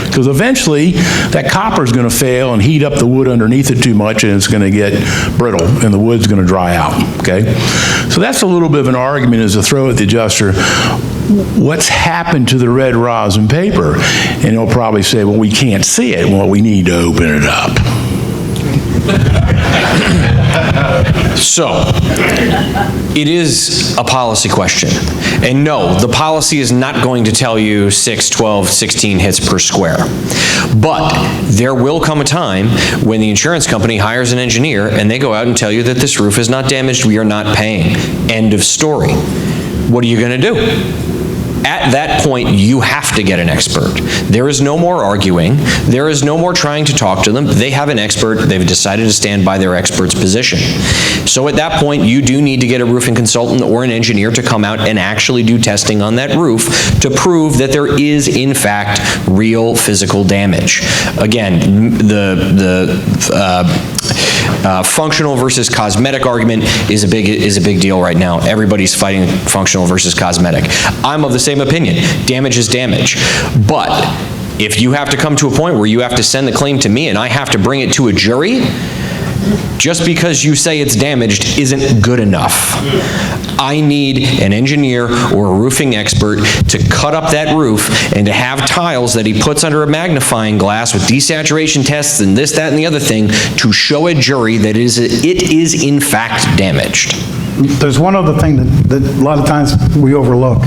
Because eventually that copper is going to fail and heat up the wood underneath it too much, and it's going to get brittle and the wood's going to dry out, okay? So that's a little bit of an argument, is to throw at the adjuster, what's happened to the red rosin paper? And he'll probably say, well, we can't see it. Well, we need to open it up. So, it is a policy question. And no, the policy is not going to tell you 6, 12, 16 hits per square. But there will come a time when the insurance company hires an engineer and they go out and tell you that this roof is not damaged, we are not paying. End of story. What are you going to do? At that point, you have to get an expert. There is no more arguing. There is no more trying to talk to them. They have an expert. They've decided to stand by their expert's position. So at that point, you do need to get a roofing consultant or an engineer to come out and actually do testing on that roof to prove that there is, in fact, real physical damage. Again, the functional versus cosmetic argument is a big deal right now. Everybody's fighting functional versus cosmetic. I'm of the same opinion. Damage is damage. But if you have to come to a point where you have to send the claim to me and I have to bring it to a jury, just because you say it's damaged isn't good enough. I need an engineer or a roofing expert to cut up that roof and to have tiles that he puts under a magnifying glass with desaturation tests and this, that, and the other thing to show a jury that it is in fact damaged. There's one other thing that a lot of times we overlook,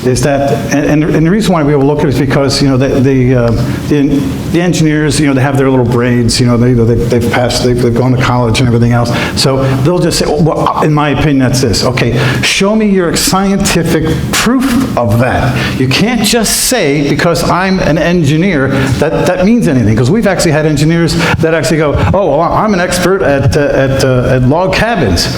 is that, and the reason why we overlook it is because, the engineers, they have their little braids, they've passed, they've gone to college and everything else. So they'll just say, well, in my opinion, that's this. Okay, show me your scientific proof of that. You can't just say, because I'm an engineer, that means anything. Because we've actually had engineers that actually go, oh, well, I'm an expert at log cabins.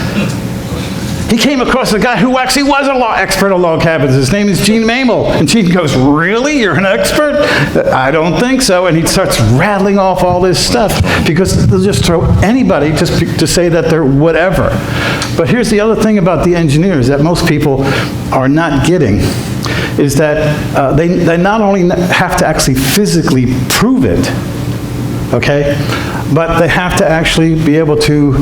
He came across a guy who actually was an expert on log cabins. His name is Gene Mamel. And Gene goes, really? You're an expert? I don't think so. And he starts rattling off all this stuff because they'll just throw anybody just to say that they're whatever. But here's the other thing about the engineers that most people are not getting, is that they not only have to actually physically prove it, okay, but they have to actually be able to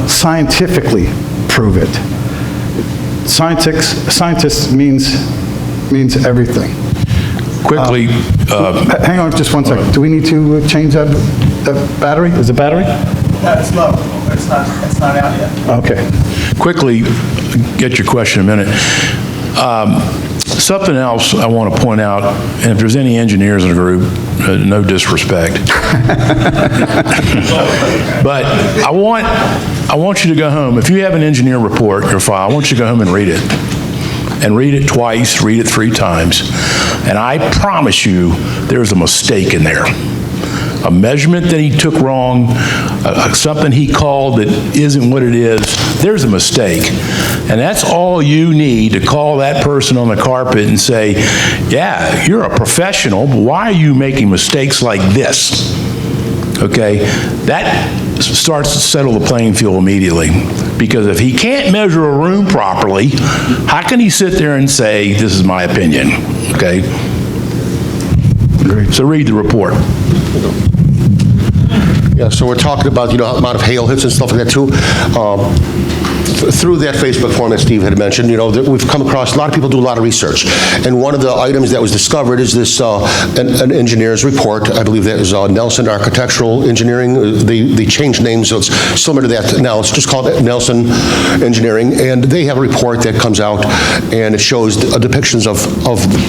scientifically prove it. Scientists means everything. Quickly, hang on just one second. Do we need to change that battery? Is it battery? That's low. It's not out yet. Okay. Quickly, get your question in a minute. Something else I want to point out, and if there's any engineers in the group, no disrespect. But I want you to go home. If you have an engineer report in your file, I want you to go home and read it. And read it twice, read it 3 times. And I promise you, there's a mistake in there. A measurement that he took wrong, something he called that isn't what it is, there's a mistake. And that's all you need to call that person on the carpet and say, yeah, you're a professional, but why are you making mistakes like this? Okay? That starts to settle the playing field immediately. Because if he can't measure a room properly, how can he sit there and say, this is my opinion? Okay? So read the report. Yeah, so we're talking about, amount of hail hits and stuff like that too. Through that Facebook forum that Steve had mentioned, that we've come across, a lot of people do a lot of research. And one of the items that was discovered is this, an engineer's report. I believe that was Nelson Architectural Engineering. They changed names, so it's similar to that now. It's just called Nelson Engineering. And they have a report that comes out, and it shows depictions of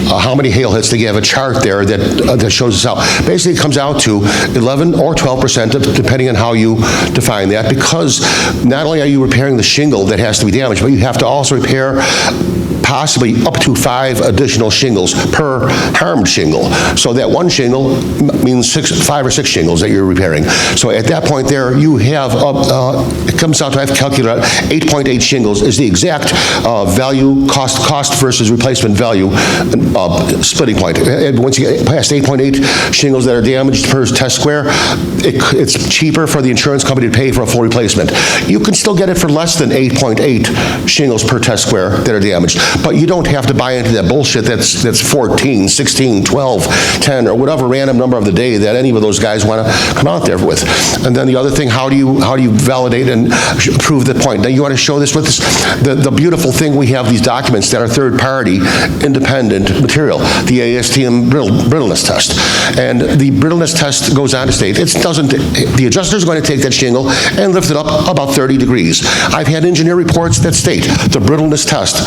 how many hail hits. They have a chart there that shows us out. Basically, it comes out to 11 or 12%, depending on how you define that, because not only are you repairing the shingle that has to be damaged, but you have to also repair possibly up to 5 additional shingles per harmed shingle. So that one shingle means 5 or 6 shingles that you're repairing. So at that point there, you have, it comes out to, I've calculated 8.8 shingles is the exact value, cost versus replacement value splitting point. And once you get past 8.8 shingles that are damaged per test square, it's cheaper for the insurance company to pay for a full replacement. You can still get it for less than 8.8 shingles per test square that are damaged. But you don't have to buy into that bullshit that's 14, 16, 12, 10, or whatever random number of the day that any of those guys want to come out there with. And then the other thing, how do you validate and prove the point? Now you want to show this with this, the beautiful thing, we have these documents that are third-party, independent material, the ASTM brittleness test. And the brittleness test goes on to state, the adjuster's going to take that shingle and lift it up about 30 degrees. I've had engineer reports that state the brittleness test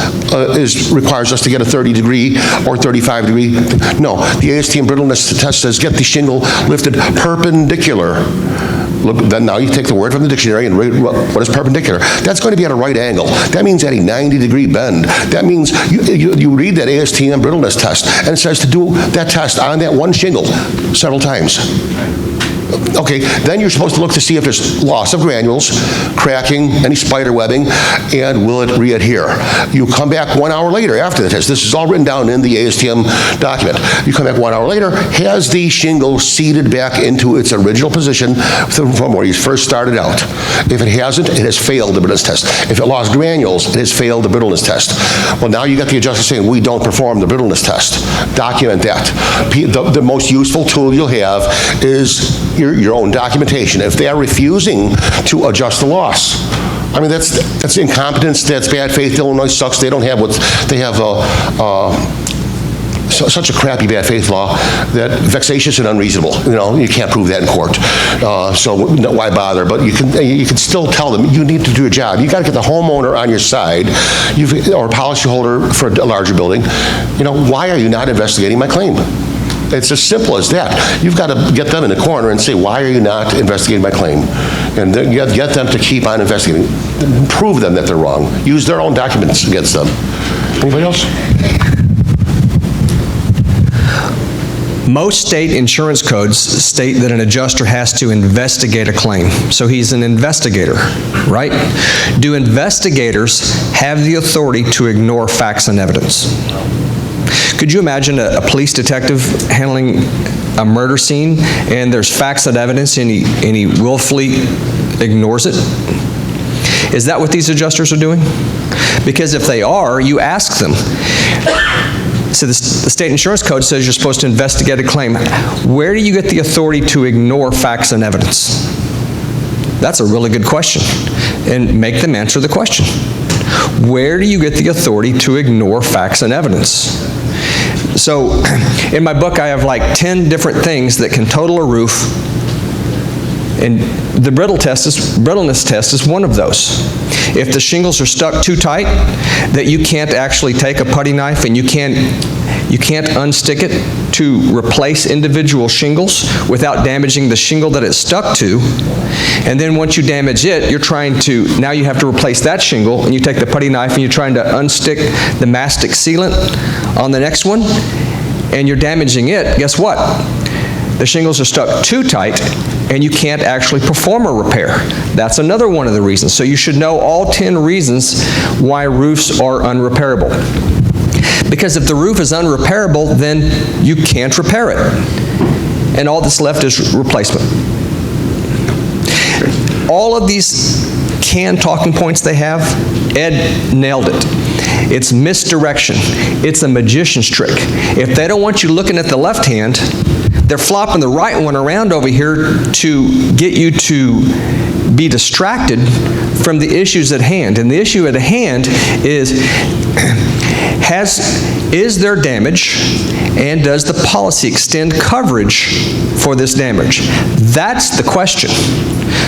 requires us to get a 30 degree or 35 degree. No, the ASTM brittleness test says get the shingle lifted perpendicular. Look, then now you take the word from the dictionary and read what is perpendicular. That's going to be at a right angle. That means at a 90-degree bend. That means you read that ASTM brittleness test, and it says to do that test on that one shingle several times. Okay, then you're supposed to look to see if there's loss of granules, cracking, any spider webbing, and will it re-adhere. You come back 1 hour later after the test. This is all written down in the ASTM document. You come back 1 hour later, has the shingle seated back into its original position from where you first started out. If it hasn't, it has failed the brittleness test. If it lost granules, it has failed the brittleness test. Well, now you got the adjuster saying, we don't perform the brittleness test. Document that. The most useful tool you'll have is your own documentation. If they are refusing to adjust the loss, I mean, that's incompetence, that's bad faith. Illinois sucks. They don't have such a crappy bad faith law that vexatious and unreasonable. You can't prove that in court. So why bother? But you can still tell them you need to do a job. You got to get the homeowner on your side, or policyholder for a larger building. Why are you not investigating my claim? It's as simple as that. You've got to get them in the corner and say, why are you not investigating my claim? And then you get them to keep on investigating. Prove them that they're wrong. Use their own documents against them. Anybody else? Most state insurance codes state that an adjuster has to investigate a claim. So he's an investigator, right? Do investigators have the authority to ignore facts and evidence? Could you imagine a police detective handling a murder scene and there's facts and evidence and he willfully ignores it? Is that what these adjusters are doing? Because if they are, you ask them. So the state insurance code says you're supposed to investigate a claim. Where do you get the authority to ignore facts and evidence? That's a really good question. And make them answer the question. Where do you get the authority to ignore facts and evidence? So in my book, I have like 10 different things that can total a roof And the brittleness test is one of those. If the shingles are stuck too tight, that you can't actually take a putty knife and you can't unstick it to replace individual shingles without damaging the shingle that it's stuck to. And then once you damage it, now you have to replace that shingle, and you take the putty knife and you're trying to unstick the mastic sealant on the next one, and you're damaging it. Guess what? The shingles are stuck too tight, and you can't actually perform a repair. That's another one of the reasons. So you should know all 10 reasons why roofs are unrepairable. Because if the roof is unrepairable, then you can't repair it. And all that's left is replacement. All of these canned talking points they have, Ed nailed it. It's misdirection. It's a magician's trick. If they don't want you looking at the left hand, they're flopping the right one around over here to get you to be distracted from the issues at hand. And the issue at hand is, is there damage, and does the policy extend coverage for this damage? That's the question.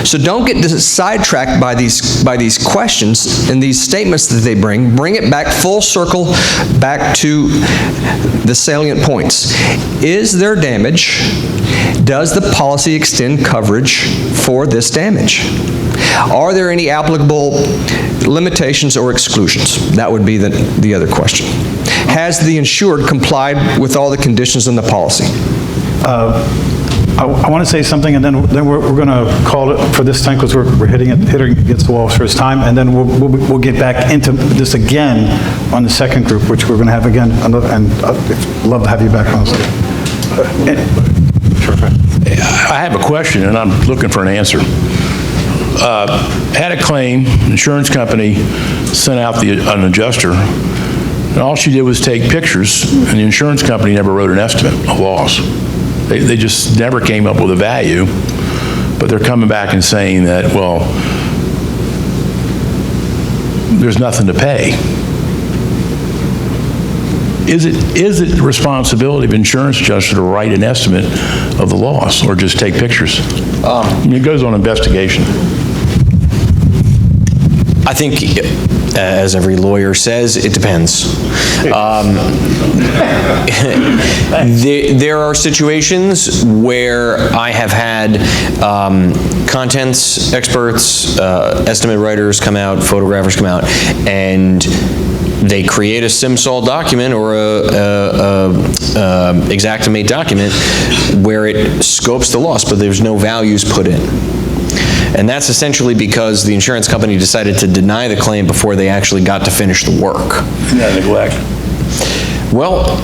So don't get sidetracked by these questions and these statements that they bring. Bring it back full circle, back to the salient points. Is there damage? Does the policy extend coverage for this damage? Are there any applicable limitations or exclusions? That would be the other question. Has the insured complied with all the conditions in the policy? I want to say something, and then we're going to call it for this time, because we're hitting against the wall for this time, and then we'll get back into this again on the second group, which we're going to have again, and I'd love to have you back, honestly. I have a question, and I'm looking for an answer. Had a claim, insurance company sent out an adjuster, and all she did was take pictures, and the insurance company never wrote an estimate of loss. They just never came up with a value, but they're coming back and saying that, well, there's nothing to pay. Is it the responsibility of insurance adjuster to write an estimate of the loss, or just take pictures? It goes on investigation. I think, as every lawyer says, it depends. There are situations where I have had contents experts, estimate writers come out, photographers come out, and they create a SimSol document or a Xactimate document where it scopes the loss, but there's no values put in. And that's essentially because the insurance company decided to deny the claim before they actually got to finish the work. Yeah, neglect. Well,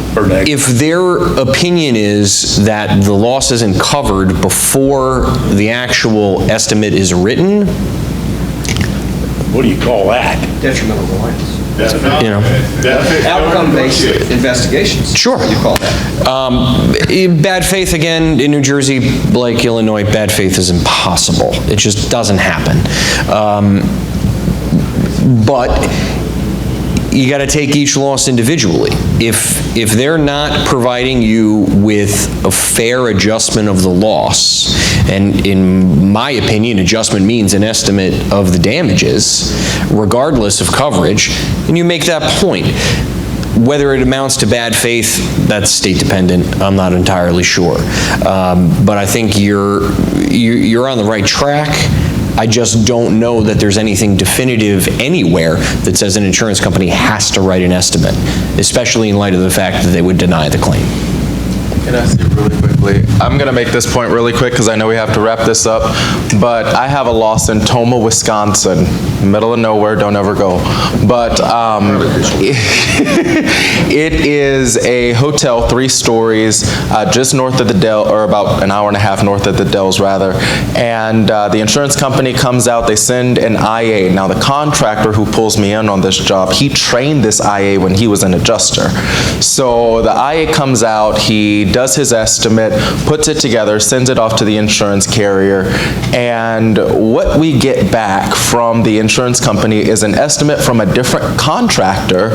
if their opinion is that the loss isn't covered before the actual estimate is written, What do you call that? Detrimental reliance. you know. Outcome-based investigations. Sure. You call that. Bad faith, again, in New Jersey, like Illinois, bad faith is impossible. It just doesn't happen. But you got to take each loss individually. If they're not providing you with a fair adjustment of the loss, and in my opinion, adjustment means an estimate of the damages, regardless of coverage, and you make that point. Whether it amounts to bad faith, that's state dependent. I'm not entirely sure. But I think you're on the right track. I just don't know that there's anything definitive anywhere that says an insurance company has to write an estimate, especially in light of the fact that they would deny the claim. Can I say really quickly? I'm going to make this point really quick because I know we have to wrap this up, but I have a loss in Tomah, Wisconsin, middle of nowhere, don't ever go. But it is a hotel, 3 stories, just north of the Dells, or about an hour and a half north of the Dells, rather. And the insurance company comes out, they send an IA. Now, the contractor who pulls me in on this job, he trained this IA when he was an adjuster. So the IA comes out, he does his estimate, puts it together, sends it off to the insurance carrier, and what we get back from the insurance company is an estimate from a different contractor,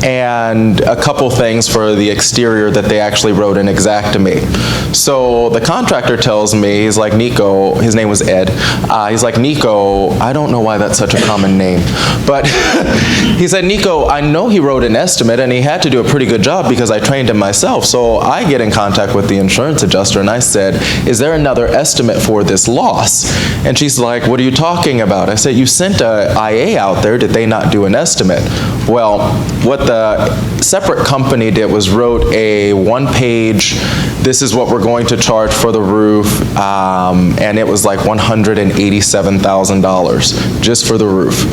and a couple things for the exterior that they actually wrote in Xactimate. So the contractor tells me, he's like, Nico, his name was Ed, he's like, Nico, I don't know why that's such a common name, but he said, Nico, I know he wrote an estimate and he had to do a pretty good job because I trained him myself. So I get in contact with the insurance adjuster and I said, is there another estimate for this loss? And she's like, what are you talking about? I said, you sent a IA out there, did they not do an estimate? Well, what the separate company did was wrote a one-page, this is what we're going to charge for the roof, and it was like $187,000 just for the roof.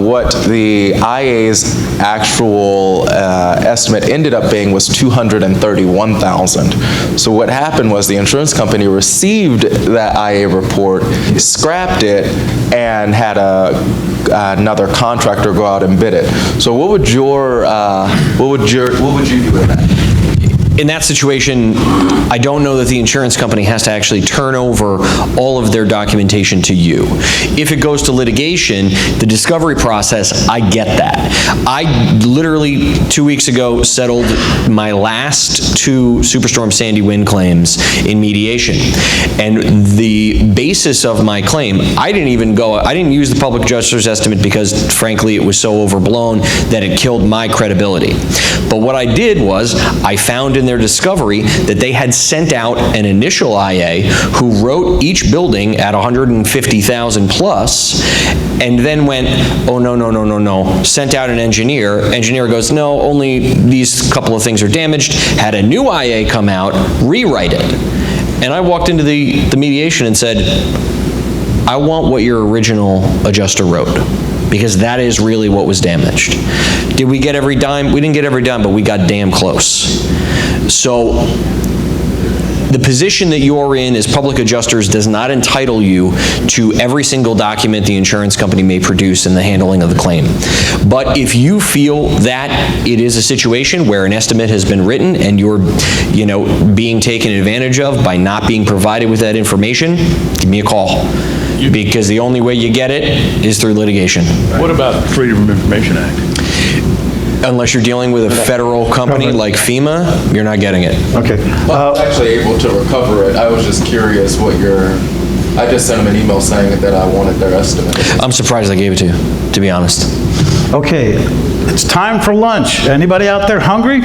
What the IA's actual estimate ended up being was $231,000. So what happened was the insurance company received that IA report, scrapped it, and had another contractor go out and bid it. So what would you do with that? In that situation, I don't know that the insurance company has to actually turn over all of their documentation to you. If it goes to litigation, the discovery process, I get that. I literally 2 weeks ago settled my last 2 Superstorm Sandy wind claims in mediation. And the basis of my claim, I didn't use the public adjuster's estimate because frankly it was so overblown that it killed my credibility. But what I did was, I found in their discovery that they had sent out an initial IA who wrote each building at 150,000 plus, and then went, oh, no, sent out an engineer. Engineer goes, no, only these couple of things are damaged, had a new IA come out, rewrite it. And I walked into the mediation and said, I want what your original adjuster wrote, because that is really what was damaged. Did we get every dime? We didn't get every dime, but we got damn close. So the position that you're in as public adjusters does not entitle you to every single document the insurance company may produce in the handling of the claim. But if you feel that it is a situation where an estimate has been written and you're, being taken advantage of by not being provided with that information, give me a call. Because the only way you get it is through litigation. What about the Freedom of Information Act? Unless you're dealing with a federal company like FEMA, you're not getting it. Okay. Well, I was actually able to recover it. I was just curious I just sent them an email saying that I wanted their estimate. I'm surprised I gave it to you, to be honest. Okay, it's time for lunch. Anybody out there hungry?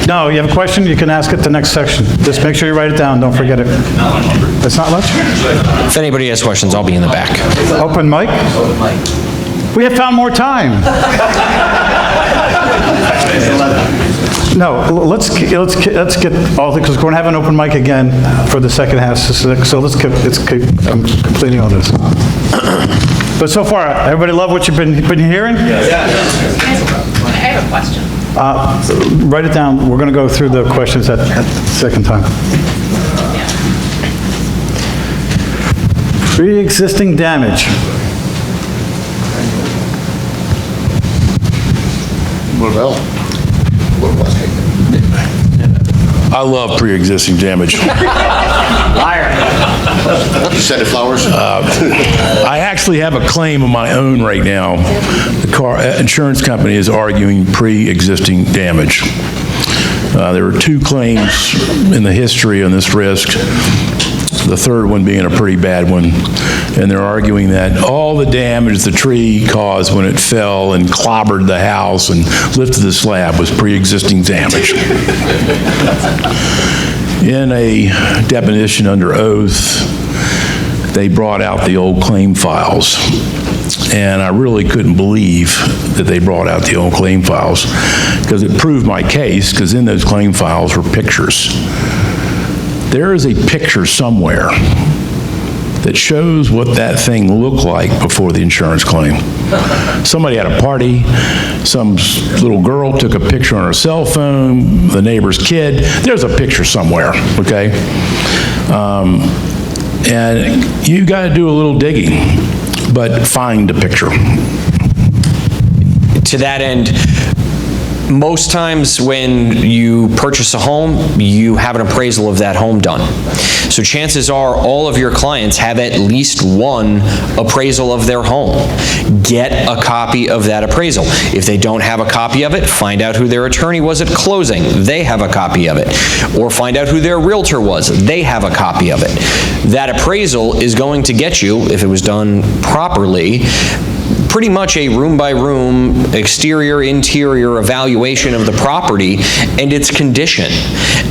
No, you have a question, you can ask it the next section. Just make sure you write it down, don't forget it. It's not lunch? If anybody has questions, I'll be in the back. Open mic? We have found more time. No, let's get all, because we're going to have an open mic again for the second half, so let's keep completing all this. But so far, everybody love what you've been hearing? I have a question. Write it down. We're going to go through the questions at the second time. Pre-existing damage. Well, I love pre-existing damage. you sending flowers? I actually have a claim of my own right now. The insurance company is arguing pre-existing damage. There were 2 claims in the history on this risk, the third one being a pretty bad one, and they're arguing that all the damage the tree caused when it fell and clobbered the house and lifted the slab was pre-existing damage. In a deposition under oath, they brought out the old claim files, and I really couldn't believe that they brought out the old claim files, because it proved my case, because in those claim files were pictures. There is a picture somewhere that shows what that thing looked like before the insurance claim. Somebody had a party, some little girl took a picture on her cell phone, the neighbor's kid, there's a picture somewhere, okay? And you gotta do a little digging, but find a picture. To that end, Most times when you purchase a home, you have an appraisal of that home done. So chances are all of your clients have at least one appraisal of their home. Get a copy of that appraisal. If they don't have a copy of it, find out who their attorney was at closing. They have a copy of it. Or find out who their realtor was. They have a copy of it. That appraisal is going to get you, if it was done properly, pretty much a room-by-room, exterior-interior evaluation of the property and its condition.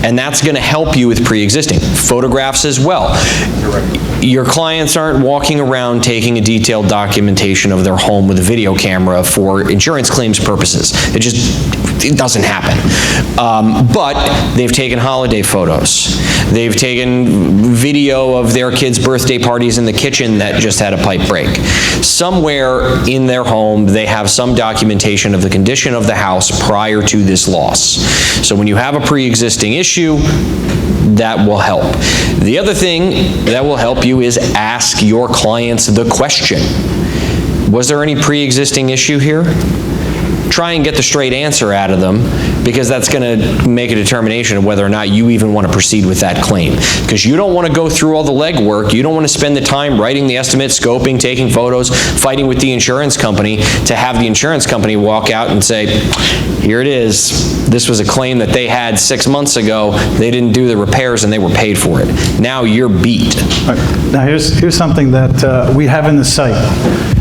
And that's going to help you with pre-existing. Photographs as well. Your clients aren't walking around taking a detailed documentation of their home with a video camera for insurance claims purposes. It doesn't happen. But they've taken holiday photos. They've taken video of their kids' birthday parties in the kitchen that just had a pipe break. Somewhere in their home, they have some documentation of the condition of the house prior to this loss. So when you have a pre-existing issue, that will help. The other thing that will help you is ask your clients the question. Was there any pre-existing issue here? Try and get the straight answer out of them, because that's going to make a determination of whether or not you even want to proceed with that claim. Because you don't want to go through all the legwork, you don't want to spend the time writing the estimate, scoping, taking photos, fighting with the insurance company, to have the insurance company walk out and say, here it is, this was a claim that they had 6 months ago, they didn't do the repairs and they were paid for it. Now you're beat. All right. Now, here's something that we have in the site.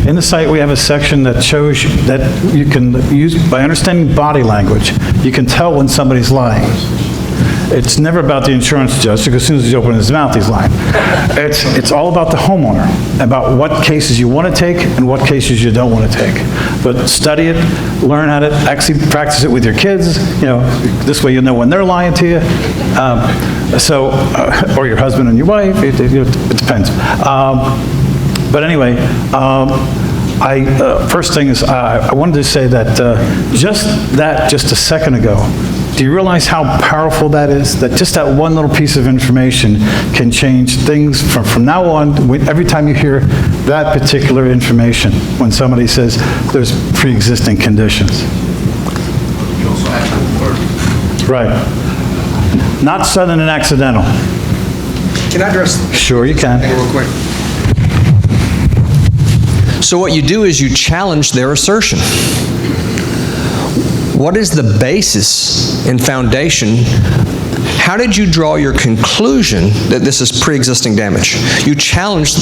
In the site, we have a section that shows that you can use, by understanding body language, you can tell when somebody's lying. It's never about the insurance adjuster, because as soon as he's opening his mouth, he's lying. It's all about the homeowner, about what cases you want to take and what cases you don't want to take. But study it, learn how to actually practice it with your kids, this way you'll know when they're lying to you. Or your husband and your wife, it depends. But anyway, first thing is, I wanted to say that just a second ago, do you realize how powerful that is? That just that one little piece of information can change things from now on, every time you hear that particular information, when somebody says there's pre-existing conditions. Right. Not sudden and accidental. Can I address? Sure you can. Real quick. So what you do is you challenge their assertion. What is the basis and foundation? How did you draw your conclusion that this is pre-existing damage? You challenge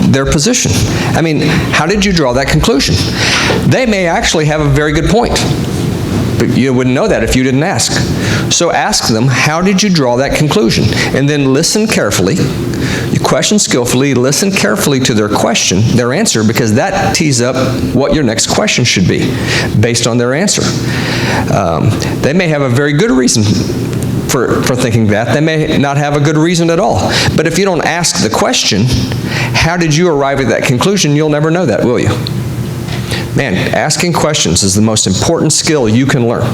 their position. I mean, how did you draw that conclusion? They may actually have a very good point, but you wouldn't know that if you didn't ask. So ask them, how did you draw that conclusion? And then listen carefully. You question skillfully, listen carefully to their question, their answer, because that tees up what your next question should be based on their answer. They may have a very good reason for thinking that. They may not have a good reason at all. But if you don't ask the question, how did you arrive at that conclusion, you'll never know that, will you? Man, asking questions is the most important skill you can learn.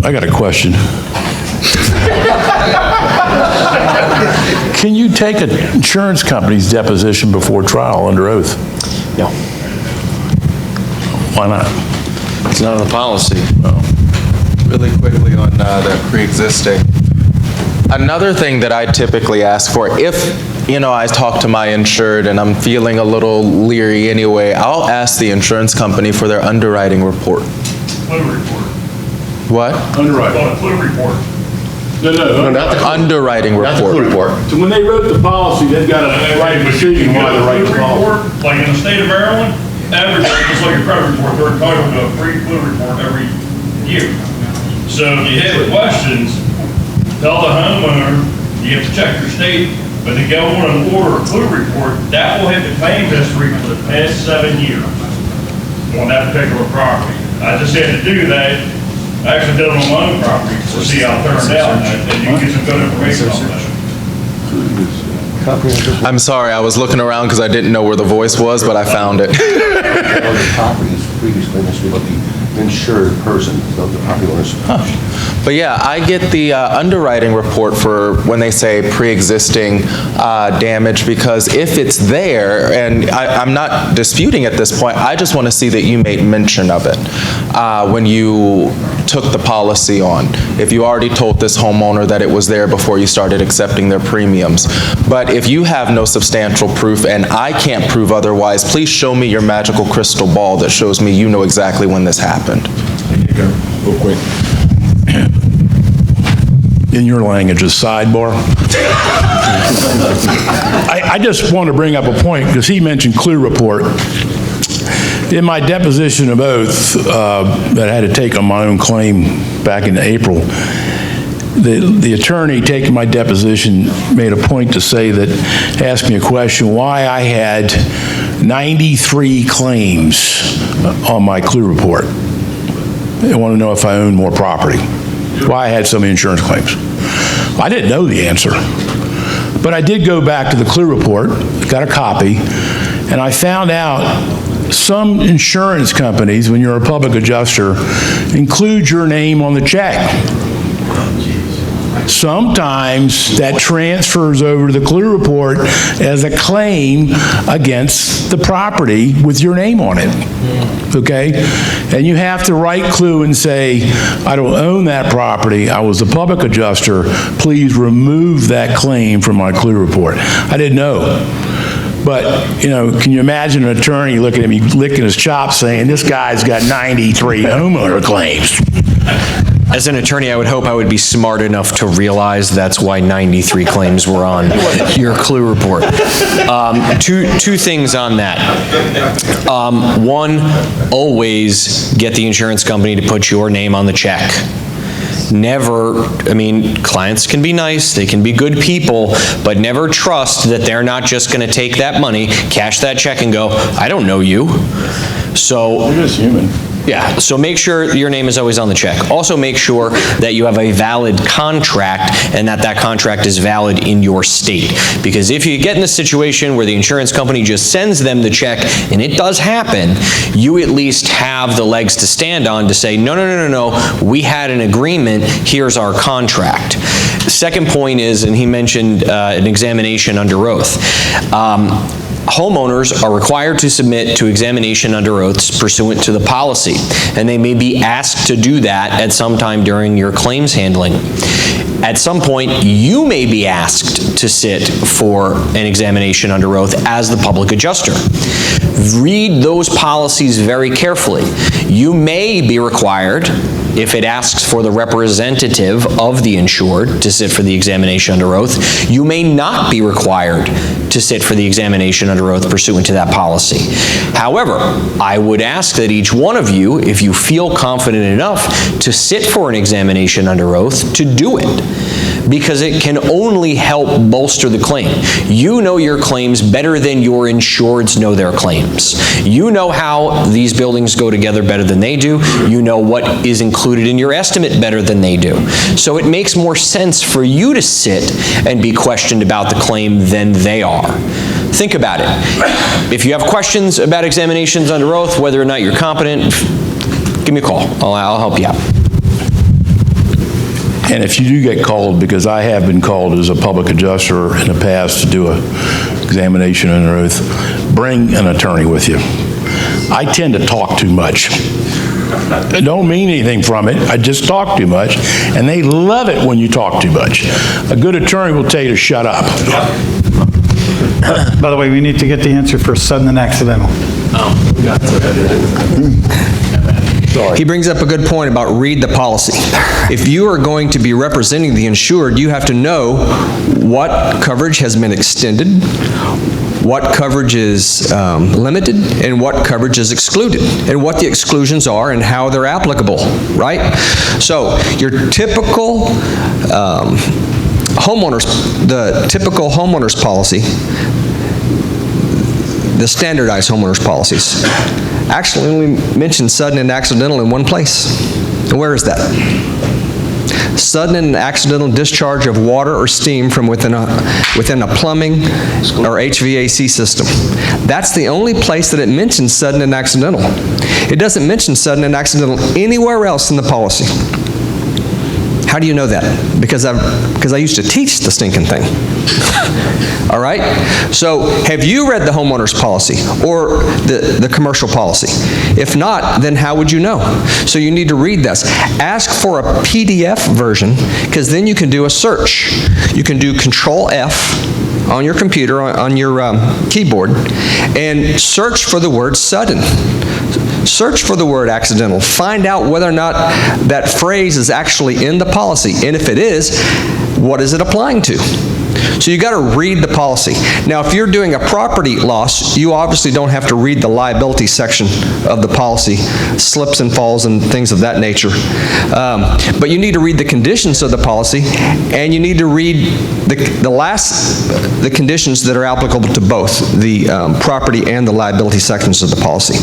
I got a question. Can you take an insurance company's deposition before trial under oath? No. Why not? It's not in the policy. Really quickly on that pre-existing. Another thing that I typically ask for, if, I talk to my insured and I'm feeling a little leery anyway, I'll ask the insurance company for their underwriting report. Flu report. What? Underwriting. On a flu report. No, not the underwriting not the report. report. So when they wrote the policy, they've got to write a decision why they write the policy. Like in the state of Maryland, everybody, just like your credit report, they're entitled to a free flu report every year. So if you have questions, tell the homeowner, you have to check your state, but to go on and order a flu report, that will hit the claim history for the past 7 years on that particular property. I just had to do that. I actually did it on my own property to see how it turned out, and you can get some good information on that. I'm sorry, I was looking around because I didn't know where the voice was, but I found it. Properties previously, insured person, of the property owners. But yeah, I get the underwriting report for when they say pre-existing damage, because if it's there, and I'm not disputing at this point, I just want to see that you made mention of it when you took the policy on. If you already told this homeowner that it was there before you started accepting their premiums. But if you have no substantial proof and I can't prove otherwise, please show me your magical crystal ball that shows me you know exactly when this happened. Real quick. In your language, a sidebar. I just want to bring up a point, because he mentioned Clear Report. In my deposition of oath that I had to take on my own claim back in April, the attorney taking my deposition made a point to say that, asked me a question, why I had 93 claims on my Clear Report. They want to know if I owned more property, why I had so many insurance claims. I didn't know the answer, but I did go back to the Clear Report, got a copy, and I found out some insurance companies, when you're a public adjuster, include your name on the check. Sometimes that transfers over to the Clear Report as a claim against the property with your name on it, okay? And you have to write Clue and say, I don't own that property, I was a public adjuster, please remove that claim from my Clear Report. I didn't know. But, you know, can you imagine an attorney looking at me, licking his chops, saying, this guy's got 93 homeowner claims? As an attorney, I would hope I would be smart enough to realize that's why 93 claims were on your Clue Report. Two things on that. One, always get the insurance company to put your name on the check. Never, I mean, clients can be nice, they can be good people, but never trust that they're not just going to take that money, cash that check and go, I don't know you. So, You're just human. yeah, so make sure your name is always on the check. Also make sure that you have a valid contract and that that contract is valid in your state. Because if you get in a situation where the insurance company just sends them the check, and it does happen, you at least have the legs to stand on to say, no, no, no, no, no, we had an agreement, here's our contract. Second point is, and he mentioned an examination under oath. Homeowners are required to submit to examination under oaths pursuant to the policy, and they may be asked to do that at some time during your claims handling. At some point, you may be asked to sit for an examination under oath as the public adjuster. Read those policies very carefully. You may be required, if it asks for the representative of the insured to sit for the examination under oath, you may not be required to sit for the examination under oath pursuant to that policy. However, I would ask that each one of you, if you feel confident enough to sit for an examination under oath, to do it, because it can only help bolster the claim. You know your claims better than your insureds know their claims. You know how these buildings go together better than they do. You know what is included in your estimate better than they do. So it makes more sense for you to sit and be questioned about the claim than they are. Think about it. If you have questions about examinations under oath, whether or not you're competent, give me a call. I'll help you out. And if you do get called, because I have been called as a public adjuster in the past to do a examination under oath, bring an attorney with you. I tend to talk too much. I don't mean anything from it, I just talk too much, and they love it when you talk too much. A good attorney will tell you to shut up. By the way, we need to get the answer for sudden and accidental. He brings up a good point about read the policy. If you are going to be representing the insured, you have to know what coverage has been extended, what coverage is limited, and what coverage is excluded, and what the exclusions are and how they're applicable, right? So your typical the typical homeowners policy, the standardized homeowners policies, actually only mention sudden and accidental in one place. And where is that? sudden and accidental discharge of water or steam from within a plumbing or HVAC system. That's the only place that it mentions sudden and accidental. It doesn't mention sudden and accidental anywhere else in the policy. How do you know that? Because I used to teach the stinking thing. All right? So have you read the homeowner's policy or the commercial policy? If not, then how would you know? So you need to read this. Ask for a PDF version, because then you can do a search. You can do Control F on your computer, on your keyboard, and search for the word sudden. Search for the word accidental. Find out whether or not that phrase is actually in the policy. And if it is, what is it applying to? So you got to read the policy. Now, if you're doing a property loss, you obviously don't have to read the liability section of the policy, slips and falls and things of that nature. But you need to read the conditions of the policy, and you need to read the conditions that are applicable to both the property and the liability sections of the policy.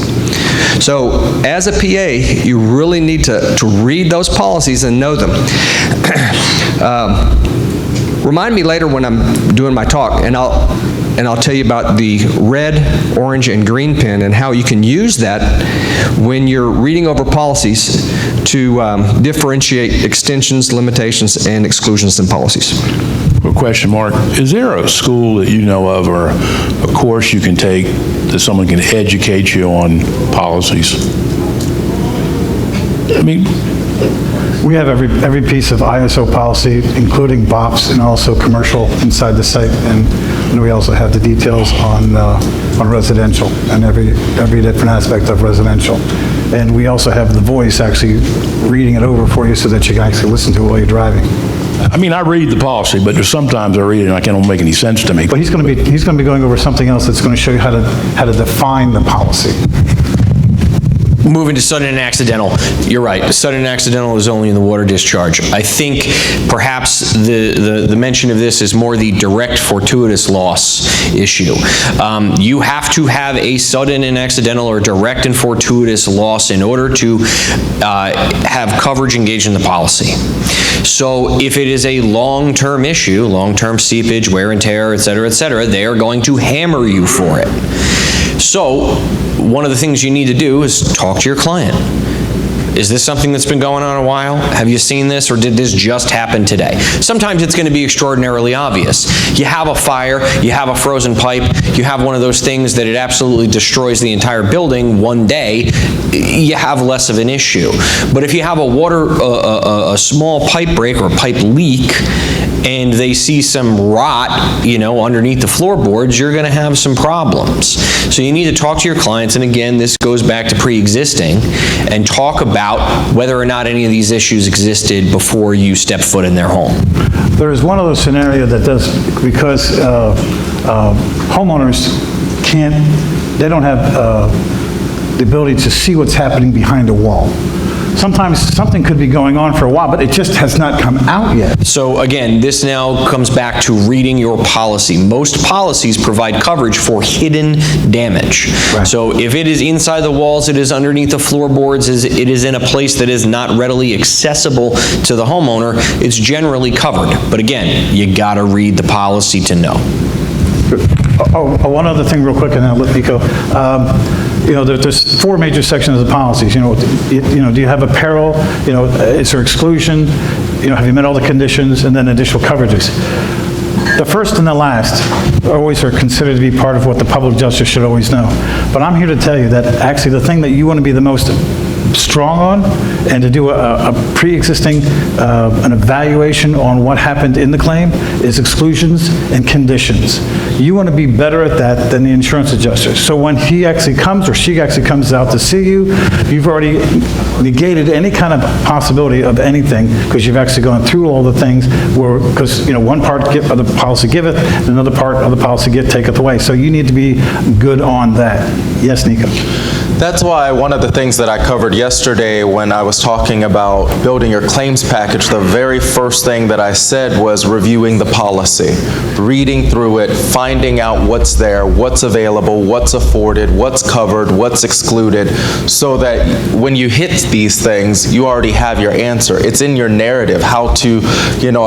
So as a PA, you really need to read those policies and know them. Remind me later when I'm doing my talk, and I'll tell you about the red, orange, and green pen and how you can use that when you're reading over policies to differentiate extensions, limitations, and exclusions in policies. Quick question, Mark. Is there a school that you know of or a course you can take that someone can educate you on policies? I mean, We have every piece of ISO policy, including BOPs and also commercial inside the site, and we also have the details on residential and every different aspect of residential. And we also have the voice actually reading it over for you so that you can actually listen to it while you're driving. I mean, I read the policy, but there's sometimes I read it and it don't make any sense to me. But he's going to be going over something else that's going to show you how to define the policy. Moving to sudden and accidental, you're right. Sudden and accidental is only in the water discharge. I think perhaps the mention of this is more the direct fortuitous loss issue. You have to have a sudden and accidental or direct and fortuitous loss in order to have coverage engaged in the policy. So if it is a long-term issue, long-term seepage, wear and tear, et cetera, they are going to hammer you for it. So one of the things you need to do is talk to your client. Is this something that's been going on a while? Have you seen this, or did this just happen today? Sometimes it's going to be extraordinarily obvious. You have a fire, you have a frozen pipe, you have one of those things that it absolutely destroys the entire building one day, you have less of an issue. But if you have a small pipe break or a pipe leak, and they see some rot, underneath the floorboards, you're going to have some problems. So you need to talk to your clients, and again, this goes back to pre-existing, and talk about whether or not any of these issues existed before you step foot in their home. There is one other scenario that does, because homeowners they don't have the ability to see what's happening behind a wall. Sometimes something could be going on for a while, but it just has not come out yet. So again, this now comes back to reading your policy. Most policies provide coverage for hidden damage. Right. So if it is inside the walls, it is underneath the floorboards, it is in a place that is not readily accessible to the homeowner, it's generally covered. But again, you gotta read the policy to know. Oh, one other thing real quick, and then I'll let you go. There's four major sections of the policies. Do you have a peril? Is there exclusion? Have you met all the conditions? And then additional coverages. The first and the last always are considered to be part of what the public justice should always know. But I'm here to tell you that actually the thing that you want to be the most strong on, and to do a pre-existing an evaluation on what happened in the claim, is exclusions and conditions. You want to be better at that than the insurance adjuster. So when he actually comes or she actually comes out to see you, you've already negated any kind of possibility of anything, because you've actually gone through all the things where, because one part of the policy giveth, another part of the policy taketh away. So you need to be good on that. Yes, Nico? That's why one of the things that I covered yesterday when I was talking about building your claims package, the very first thing that I said was reviewing the policy, reading through it, finding out what's there, what's available, what's afforded, what's covered, what's excluded, so that when you hit these things, you already have your answer. It's in your narrative how to,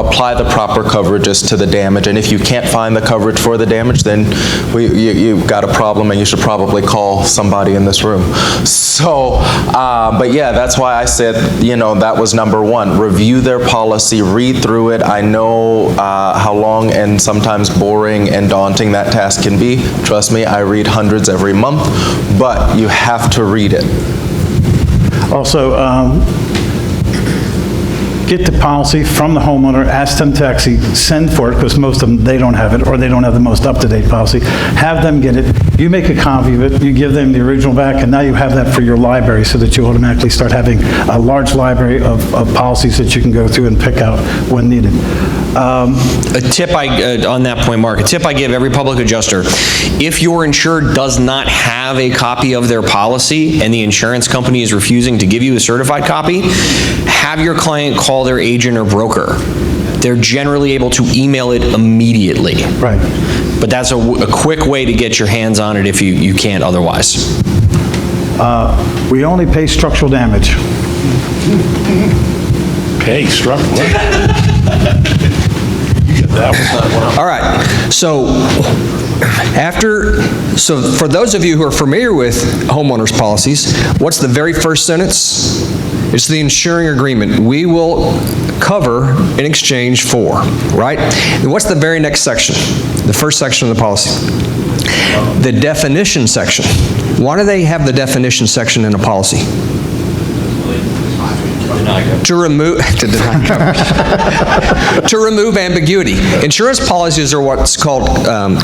apply the proper coverages to the damage. And if you can't find the coverage for the damage, then you've got a problem and you should probably call somebody in this room. So, but yeah, that's why I said, that was number one. Review their policy, read through it. I know how long and sometimes boring and daunting that task can be. Trust me, I read hundreds every month, but you have to read it. Also, get the policy from the homeowner, ask them to actually send for it, because most of them, they don't have it, or they don't have the most up-to-date policy. Have them get it, you make a copy of it, you give them the original back, and now you have that for your library, so that you automatically start having a large library of policies that you can go through and pick out when needed. A tip on that point, Mark, a tip I give every public adjuster: if your insured does not have a copy of their policy and the insurance company is refusing to give you a certified copy, have your client call their agent or broker. They're generally able to email it immediately. Right. But that's a quick way to get your hands on it if you can't otherwise. We only pay structural damage. Okay, structural. All right, so for those of you who are familiar with homeowners policies, what's the very first sentence? It's the insuring agreement. We will cover in exchange for, right? And what's the very next section? The first section of the policy. The definition section. Why do they have the definition section in a policy? To remove ambiguity. Insurance policies are what's called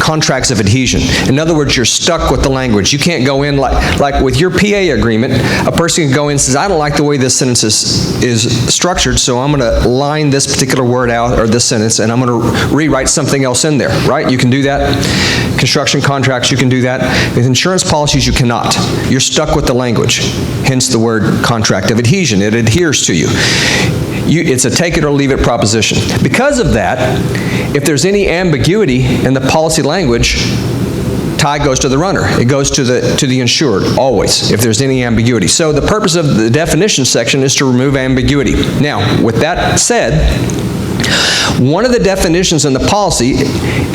contracts of adhesion. In other words, you're stuck with the language. You can't go in like with your PA agreement, a person can go in and says, I don't like the way this sentence is structured, so I'm going to line this particular word out, or this sentence, and I'm going to rewrite something else in there, right? You can do that. Construction contracts, you can do that. With insurance policies, you cannot. You're stuck with the language, hence the word contract of adhesion. It adheres to you. It's a take it or leave it proposition. Because of that, if there's any ambiguity in the policy language, tie goes to the runner. It goes to the insured, always, if there's any ambiguity. So the purpose of the definition section is to remove ambiguity. Now, with that said, one of the definitions in the policy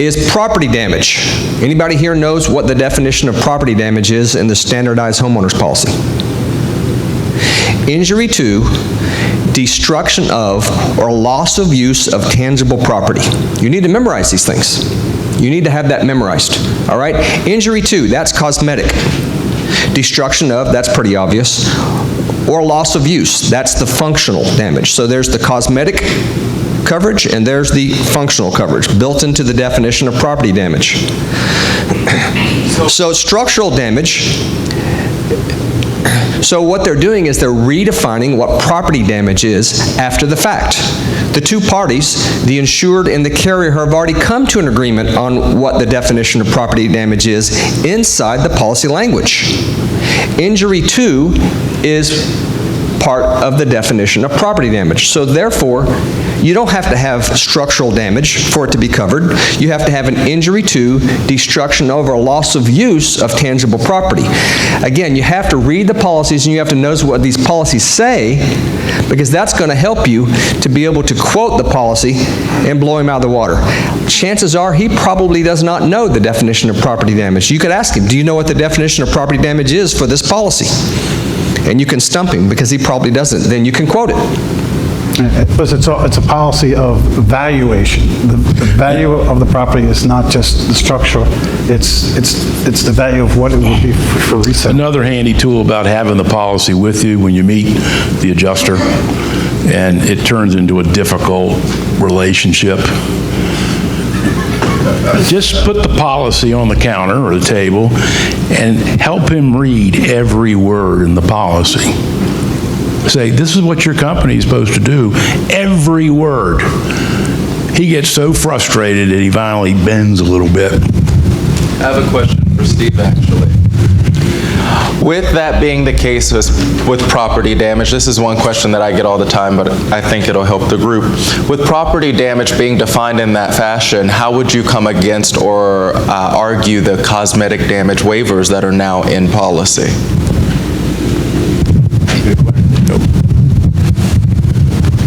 is property damage. Anybody here knows what the definition of property damage is in the standardized homeowners policy? Injury to, destruction of, or loss of use of tangible property. You need to memorize these things. You need to have that memorized, all right? Injury to, that's cosmetic. Destruction of, that's pretty obvious. Or loss of use, that's the functional damage. So there's the cosmetic coverage and there's the functional coverage built into the definition of property damage. So structural damage, so what they're doing is they're redefining what property damage is after the fact. The two parties, the insured and the carrier, have already come to an agreement on what the definition of property damage is inside the policy language. Injury to is part of the definition of property damage. So therefore, you don't have to have structural damage for it to be covered. You have to have an injury to, destruction of, or loss of use of tangible property. Again, you have to read the policies and you have to know what these policies say, because that's going to help you to be able to quote the policy and blow him out of the water. Chances are he probably does not know the definition of property damage. You could ask him, do you know what the definition of property damage is for this policy? And you can stump him because he probably doesn't. Then you can quote it. Because it's a policy of valuation. The value of the property is not just the structural, it's the value of what it would be for resale. Another handy tool about having the policy with you when you meet the adjuster and it turns into a difficult relationship. Just put the policy on the counter or the table and help him read every word in the policy. Say, this is what your company is supposed to do. Every word. He gets so frustrated that he finally bends a little bit. I have a question for Steve, actually. With that being the case with property damage, this is one question that I get all the time, but I think it'll help the group. With property damage being defined in that fashion, how would you come against or argue the cosmetic damage waivers that are now in policy?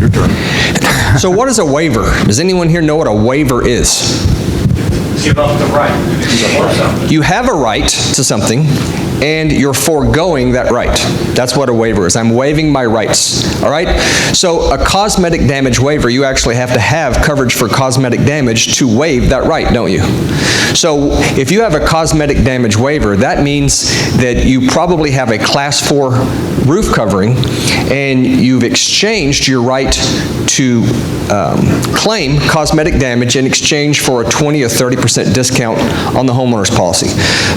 Your turn. So what is a waiver? Does anyone here know what a waiver is? Give up the right. You have a right to something, and you're foregoing that right. That's what a waiver is. I'm waiving my rights, all right? So a cosmetic damage waiver, you actually have to have coverage for cosmetic damage to waive that right, don't you? So if you have a cosmetic damage waiver, that means that you probably have a Class 4 roof covering, and you've exchanged your right to claim cosmetic damage in exchange for a 20 or 30% discount on the homeowner's policy.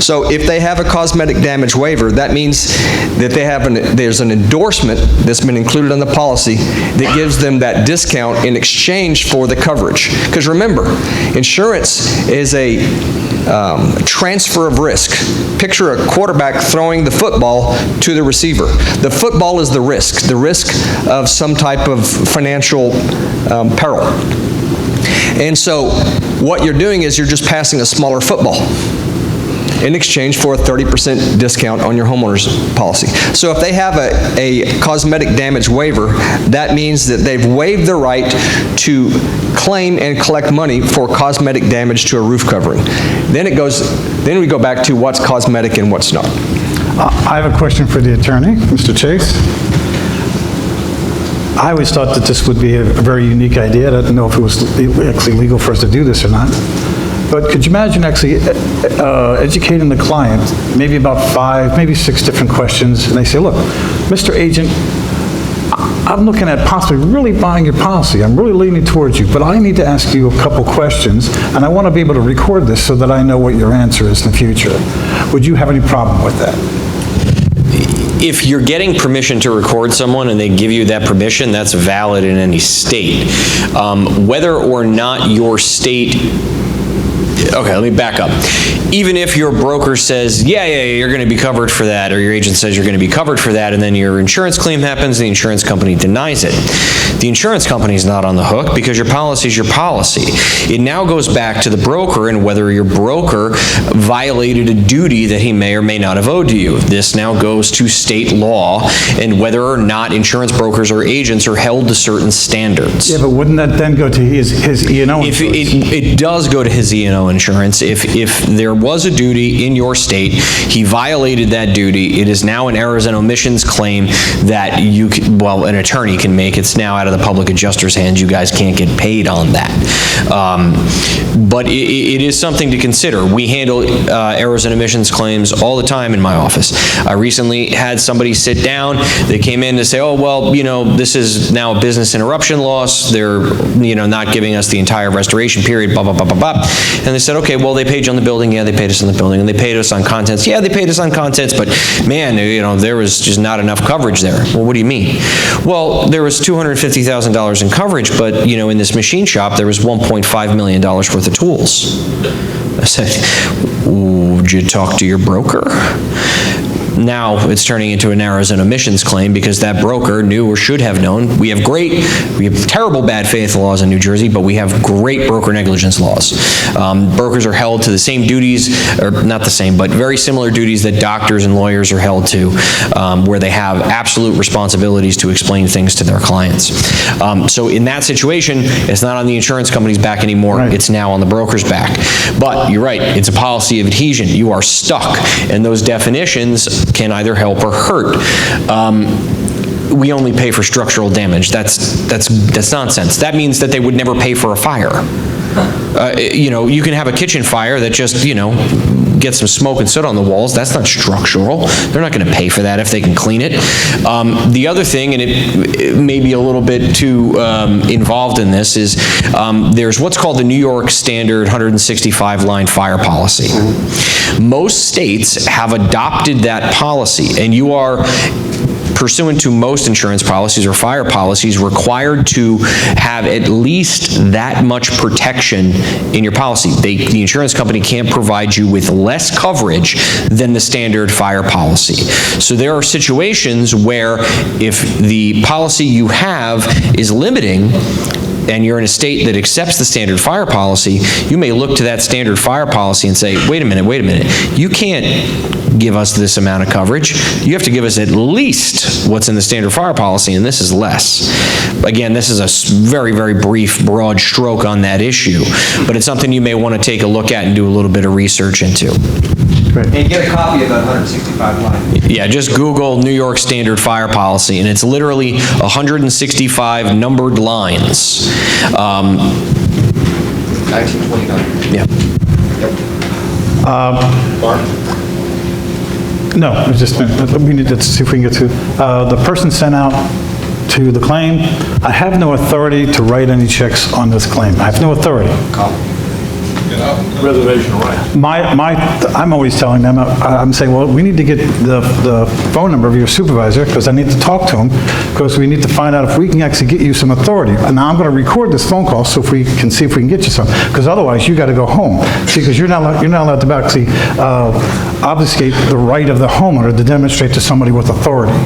So if they have a cosmetic damage waiver, that means that they have there's an endorsement that's been included in the policy that gives them that discount in exchange for the coverage. Because remember, insurance is a transfer of risk. Picture a quarterback throwing the football to the receiver. The football is the risk of some type of financial peril. And so what you're doing is you're just passing a smaller football in exchange for a 30% discount on your homeowner's policy. So if they have a cosmetic damage waiver, that means that they've waived the right to claim and collect money for cosmetic damage to a roof covering. Then we go back to what's cosmetic and what's not. I have a question for the attorney, Mr. Chase. I always thought that this would be a very unique idea. I didn't know if it was actually legal for us to do this or not. But could you imagine actually educating the client, maybe about 5, maybe 6 different questions, and they say, look, Mr. Agent, I'm looking at possibly really buying your policy. I'm really leaning towards you, but I need to ask you a couple questions, and I want to be able to record this so that I know what your answer is in the future. Would you have any problem with that? If you're getting permission to record someone and they give you that permission, that's valid in any state. Whether or not your state... Okay, let me back up. Even if your broker says, yeah, you're going to be covered for that, or your agent says you're going to be covered for that, and then your insurance claim happens, the insurance company denies it. The insurance company's not on the hook because your policy is your policy. It now goes back to the broker and whether your broker violated a duty that he may or may not have owed to you. This now goes to state law and whether or not insurance brokers or agents are held to certain standards. Yeah, but wouldn't that then go to his E&O If insurance? it does go to his E&O insurance. If there was a duty in your state, he violated that duty, it is now an errors and omissions claim that an attorney can make. It's now out of the public adjuster's hands. You guys can't get paid on that. But it is something to consider. We handle errors and omissions claims all the time in my office. I recently had somebody sit down. They came in to say, oh, well, this is now a business interruption loss. They're, not giving us the entire restoration period, blah, blah, blah, blah, blah. And they said, okay, well, they paid you on the building. Yeah, they paid us on the building. And they paid us on contents. Yeah, they paid us on contents, but man, there was just not enough coverage there. Well, what do you mean? Well, there was $250,000 in coverage, but, in this machine shop, there was $1.5 million worth of tools. I said, would you talk to your broker? Now it's turning into an errors and omissions claim because that broker knew or should have known. We have terrible bad faith laws in New Jersey, but we have great broker negligence laws. Brokers are held to the same duties, or not the same, but very similar duties that doctors and lawyers are held to, where they have absolute responsibilities to explain things to their clients. So in that situation, it's not on the insurance company's back anymore. Right. It's now on the broker's back. But you're right, it's a policy of adhesion. You are stuck, and those definitions can either help or hurt. We only pay for structural damage. That's nonsense. That means that they would never pay for a fire. You can have a kitchen fire that just, get some smoke and soot on the walls. That's not structural. They're not going to pay for that if they can clean it. The other thing, and it may be a little bit too involved in this, is there's what's called the New York Standard 165-line fire policy. Most states have adopted that policy, and you are pursuant to most insurance policies or fire policies, required to have at least that much protection in your policy. The insurance company can't provide you with less coverage than the standard fire policy. So there are situations where if the policy you have is limiting, and you're in a state that accepts the standard fire policy, you may look to that standard fire policy and say, wait a minute, you can't give us this amount of coverage. You have to give us at least what's in the standard fire policy, and this is less. Again, this is a very, very brief, broad stroke on that issue, but it's something you may want to take a look at and do a little bit of research into. And get a copy of that 165 line. Yeah, just Google New York Standard Fire Policy, and it's literally 165 numbered lines. 1929. Yeah. No, it's just, we need to see if we can get to, the person sent out to the claim, I have no authority to write any checks on this claim. I have no authority. Reservation of rights. I'm always telling them, I'm saying, well, we need to get the phone number of your supervisor, because I need to talk to him, because we need to find out if we can actually get you some authority. And now I'm going to record this phone call so if we can see if we can get you some, because otherwise you got to go home. See, because you're not allowed to actually obfuscate the right of the homeowner to demonstrate to somebody with authority.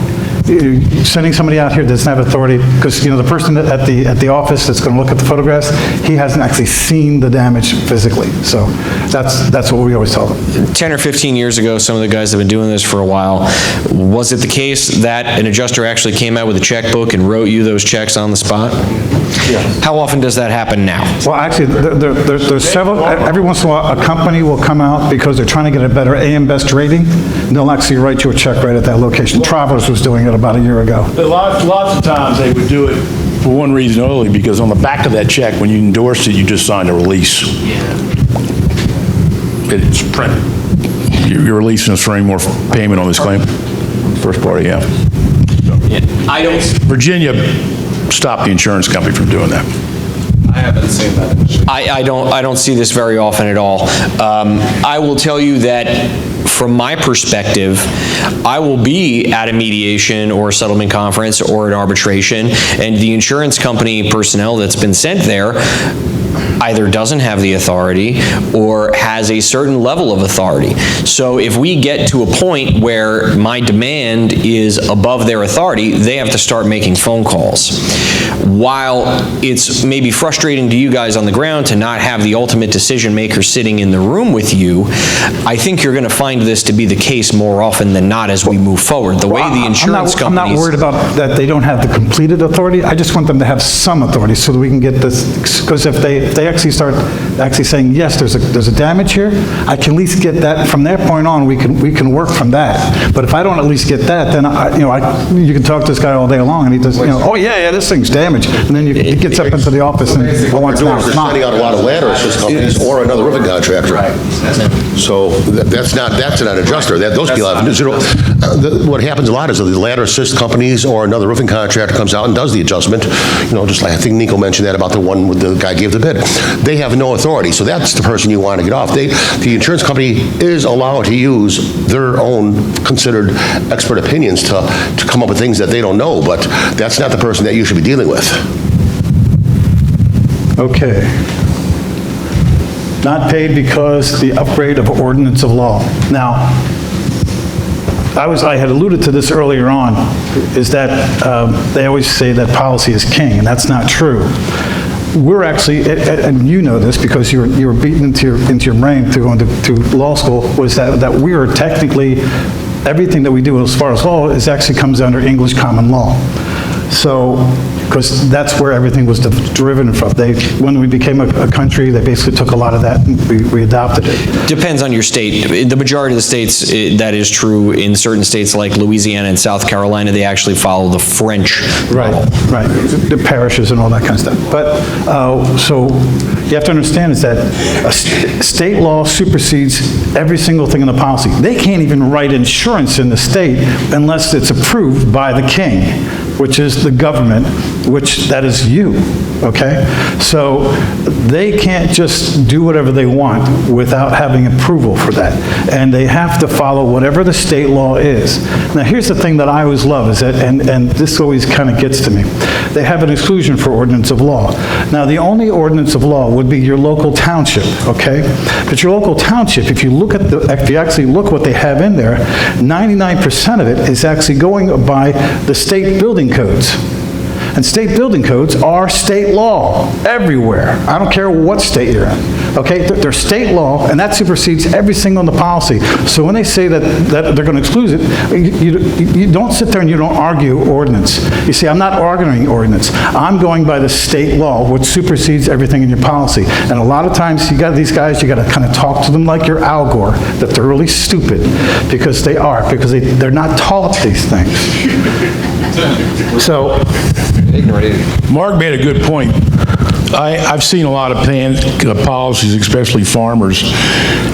Sending somebody out here that doesn't have authority, because, the person at the office that's going to look at the photographs, he hasn't actually seen the damage physically. So that's what we always tell them. 10 or 15 years ago, some of the guys have been doing this for a while. Was it the case that an adjuster actually came out with a checkbook and wrote you those checks on the spot? Yes. How often does that happen now? Well, actually, there's several, every once in a while, a company will come out because they're trying to get a better AM Best rating, and they'll actually write you a check right at that location. Travelers was doing it about a year ago. But lots of times they would do it for one reason only, because on the back of that check, when you endorsed it, you just signed a release. It's printed. You're releasing us for any more payment on this claim? First party, yeah. I don't... Virginia stopped the insurance company from doing that. I haven't seen that. I don't see this very often at all. I will tell you that from my perspective, I will be at a mediation or a settlement conference or an arbitration, and the insurance company personnel that's been sent there either doesn't have the authority or has a certain level of authority. So if we get to a point where my demand is above their authority, they have to start making phone calls. While it's maybe frustrating to you guys on the ground to not have the ultimate decision maker sitting in the room with you, I think you're going to find this to be the case more often than not as we move forward. The way the insurance companies... I'm not worried about that they don't have the completed authority. I just want them to have some authority so that we can get this, because if they actually start actually saying, yes, there's a damage here, I can at least get that. From that point on, we can work from that. But if I don't at least get that, then you can talk to this guy all day long, and he does, oh yeah, this thing's damaged, and then he gets up into the office and wants They're sending out a lot of ladder assist companies or another roofing contractor. Right. So that's not an adjuster. Those people have zero. What happens a lot is that the ladder assist companies or another roofing contractor comes out and does the adjustment. Just like I think Nico mentioned that about the one with the guy gave the bid. They have no authority, so that's the person you want to get off. The insurance company is allowed to use their own considered expert opinions to come up with things that they don't know, but that's not the person that you should be dealing with. Okay. Not paid because the upgrade of ordinance of law. Now, I had alluded to this earlier on, is that they always say that policy is king, and that's not true. We're actually, and you know this because you were beaten into your brain through going to law school, was that we are technically, everything that we do as far as law actually comes under English common law. So, because that's where everything was derivative from. When we became a country, they basically took a lot of that and we adopted it. Depends on your state. The majority of the states, that is true. In certain states like Louisiana and South Carolina, they actually follow the French model. Right. The parishes and all that kind of stuff. But, so you have to understand is that state law supersedes every single thing in the policy. They can't even write insurance in the state unless it's approved by the king, which is the government, which that is you, okay? So they can't just do whatever they want without having approval for that. And they have to follow whatever the state law is. Now, here's the thing that I always love is that, and this always kind of gets to me, they have an exclusion for ordinance of law. Now, the only ordinance of law would be your local township, okay? But your local township, if you actually look what they have in there, 99% of it is actually going by the state building codes. And state building codes are state law everywhere. I don't care what state you're in, okay? They're state law, and that supersedes every single on the policy. So when they say that they're going to exclude it, you don't sit there and you don't argue ordinance. You see, I'm not arguing ordinance. I'm going by the state law, which supersedes everything in your policy. And a lot of times, you got these guys, you got to kind of talk to them like you're Al Gore, that they're really stupid, because they are, because they're not taught these things. So, Mark made a good point. I've seen a lot of policies, especially farmers,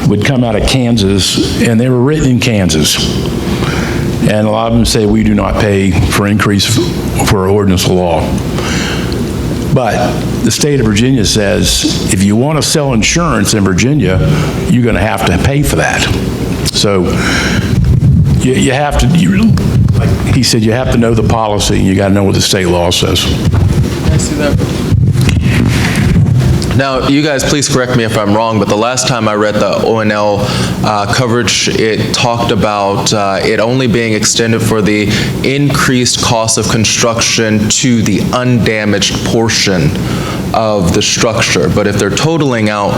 would come out of Kansas, and they were written in Kansas. And a lot of them say, we do not pay for increase for ordinance of law. But the state of Virginia says, if you want to sell insurance in Virginia, you're going to have to pay for that. So you have to, like he said, you have to know the policy, and you got to know what the state law says. I see that. Now, you guys, please correct me if I'm wrong, but the last time I read the ONL coverage, it talked about it only being extended for the increased cost of construction to the undamaged portion of the structure. But if they're totaling out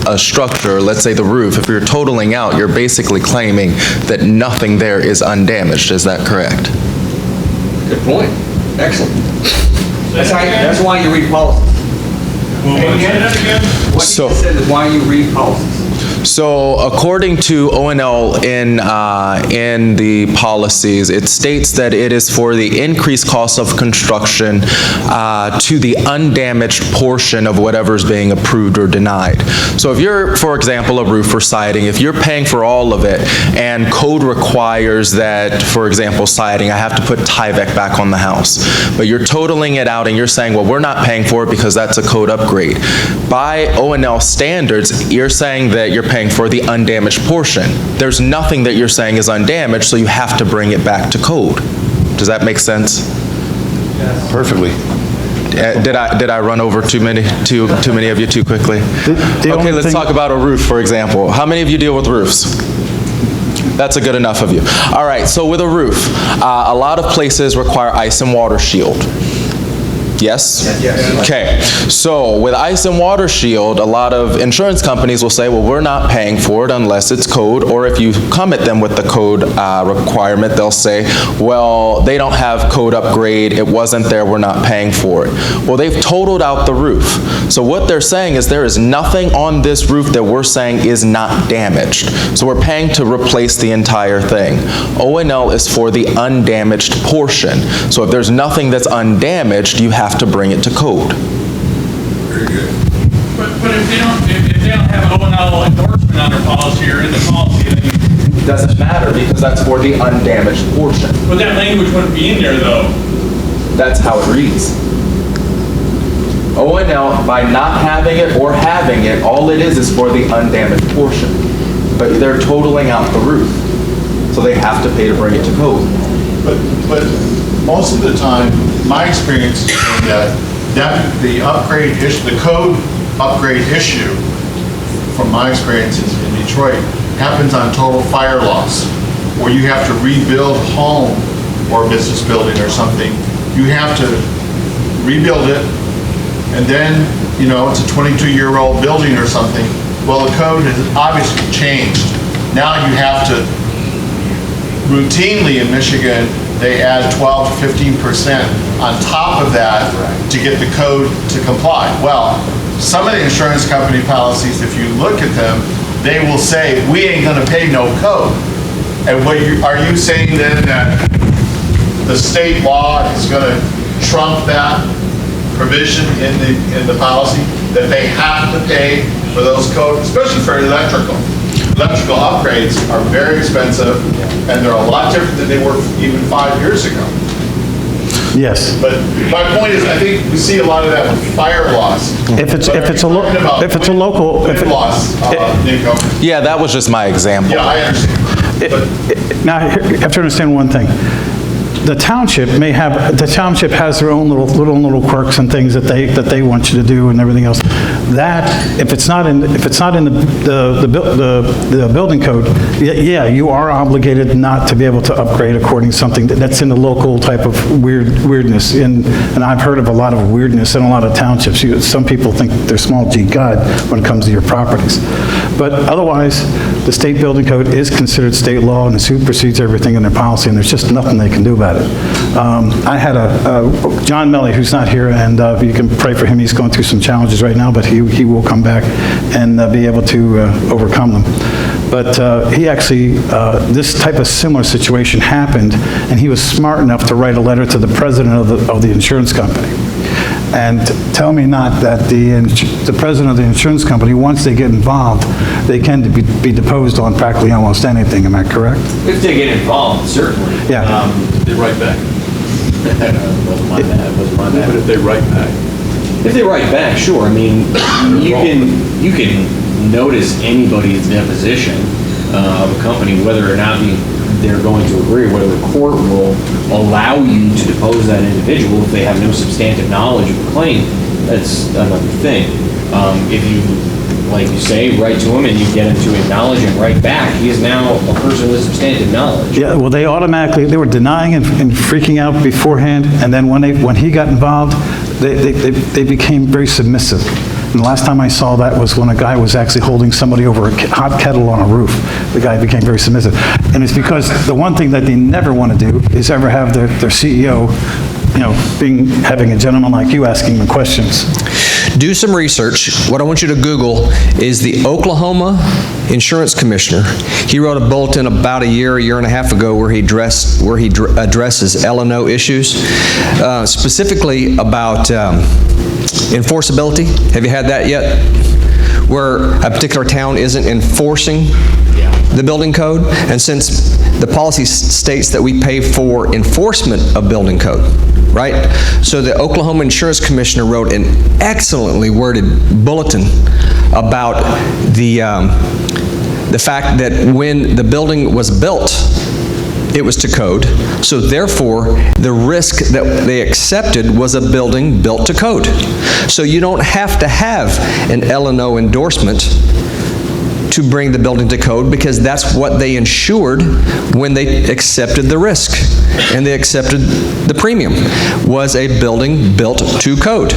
a structure, let's say the roof, if you're totaling out, you're basically claiming that nothing there is undamaged. Is that correct? Good point. Excellent. That's why you read policies. What you said is why you read policies. So according to ONL in the policies, it states that it is for the increased cost of construction to the undamaged portion of whatever is being approved or denied. So if you're, for example, a roof or siding, if you're paying for all of it and code requires that, for example, siding, I have to put Tyvek back on the house, but you're totaling it out and you're saying, well, we're not paying for it because that's a code upgrade. By ONL standards, you're saying that you're paying for the undamaged portion. There's nothing that you're saying is undamaged, so you have to bring it back to code. Does that make sense? Yes. Perfectly. Did I run over too many of you too quickly? Okay, let's talk about a roof, for example. How many of you deal with roofs? That's a good enough of you. All right, so with a roof, a lot of places require ice and water shield. Yes? Yes. Okay. So with ice and water shield, a lot of insurance companies will say, well, we're not paying for it unless it's code, or if you come at them with the code requirement, they'll say, well, they don't have code upgrade, it wasn't there, we're not paying for it. Well, they've totaled out the roof. So what they're saying is there is nothing on this roof that we're saying is not damaged. So we're paying to replace the entire thing. ONL is for the undamaged portion. So if there's nothing that's undamaged, you have to bring it to code. Very good. But if they don't have an ONL endorsement on their policy or in the policy, then it doesn't matter because that's for the undamaged portion. But that language wouldn't be in there though. That's how it reads. ONL, by not having it or having it, all it is for the undamaged portion. But they're totaling out the roof. So they have to pay to bring it to code. But most of the time, my experience is that the upgrade issue, the code upgrade issue, from my experiences in Detroit, happens on total fire loss, where you have to rebuild home or business building or something. You have to rebuild it, and then, you know, it's a 22-year-old building or something. Well, the code has obviously changed. Now you have to, routinely in Michigan, they add 12 to 15% on top of that to get the code to comply. Well, some of the insurance company policies, if you look at them, they will say, we ain't gonna pay no code. And are you saying then that the state law is gonna trump that provision in the policy, that they have to pay for those codes, especially for electrical? Electrical upgrades are very expensive, and they're a lot different than they were even 5 years ago. Yes. But my point is, I think we see a lot of that with fire loss. If it's a local, Wind loss, Nico. Yeah, that was just my example. Yeah, I understand. Now, you have to understand one thing. The township has their own little quirks and things that they want you to do and everything else. That, if it's not in the building code, yeah, you are obligated not to be able to upgrade according to something that's in the local type of weirdness. And I've heard of a lot of weirdness in a lot of townships. Some people think they're small g God when it comes to your properties. But otherwise, the state building code is considered state law and it supersedes everything in their policy, and there's just nothing they can do about it. I had John Melly, who's not here, and you can pray for him. He's going through some challenges right now, but he will come back and be able to overcome them. But he actually, this type of similar situation happened, and he was smart enough to write a letter to the president of the insurance company. And tell me not that the president of the insurance company, once they get involved, they can be deposed on practically almost anything. Am I correct? If they get involved, certainly. Yeah. They write back. Wasn't my bad. But if they write back. If they write back, sure. I mean, you can notice anybody's deposition of a company, whether or not they're going to agree, whether the court will allow you to depose that individual if they have no substantive knowledge of the claim. That's another thing. If you, like you say, write to him and you get him to acknowledge and write back, he is now a person with substantive knowledge. Yeah, well, they were denying and freaking out beforehand, and then when he got involved, they became very submissive. And the last time I saw that was when a guy was actually holding somebody over a hot kettle on a roof. The guy became very submissive. And it's because the one thing that they never want to do is ever have their CEO, having a gentleman like you asking them questions. Do some research. What I want you to Google is the Oklahoma Insurance Commissioner. He wrote a bulletin about a year and a half ago where he addresses L&O issues, specifically about enforceability. Have you had that yet? Where a particular town isn't enforcing the building code, and since the policy states that we pay for enforcement of building code, right? So the Oklahoma Insurance Commissioner wrote an excellently worded bulletin about the fact that when the building was built, it was to code. So therefore, the risk that they accepted was a building built to code. So you don't have to have an L&O endorsement to bring the building to code, because that's what they insured when they accepted the risk and they accepted the premium, was a building built to code.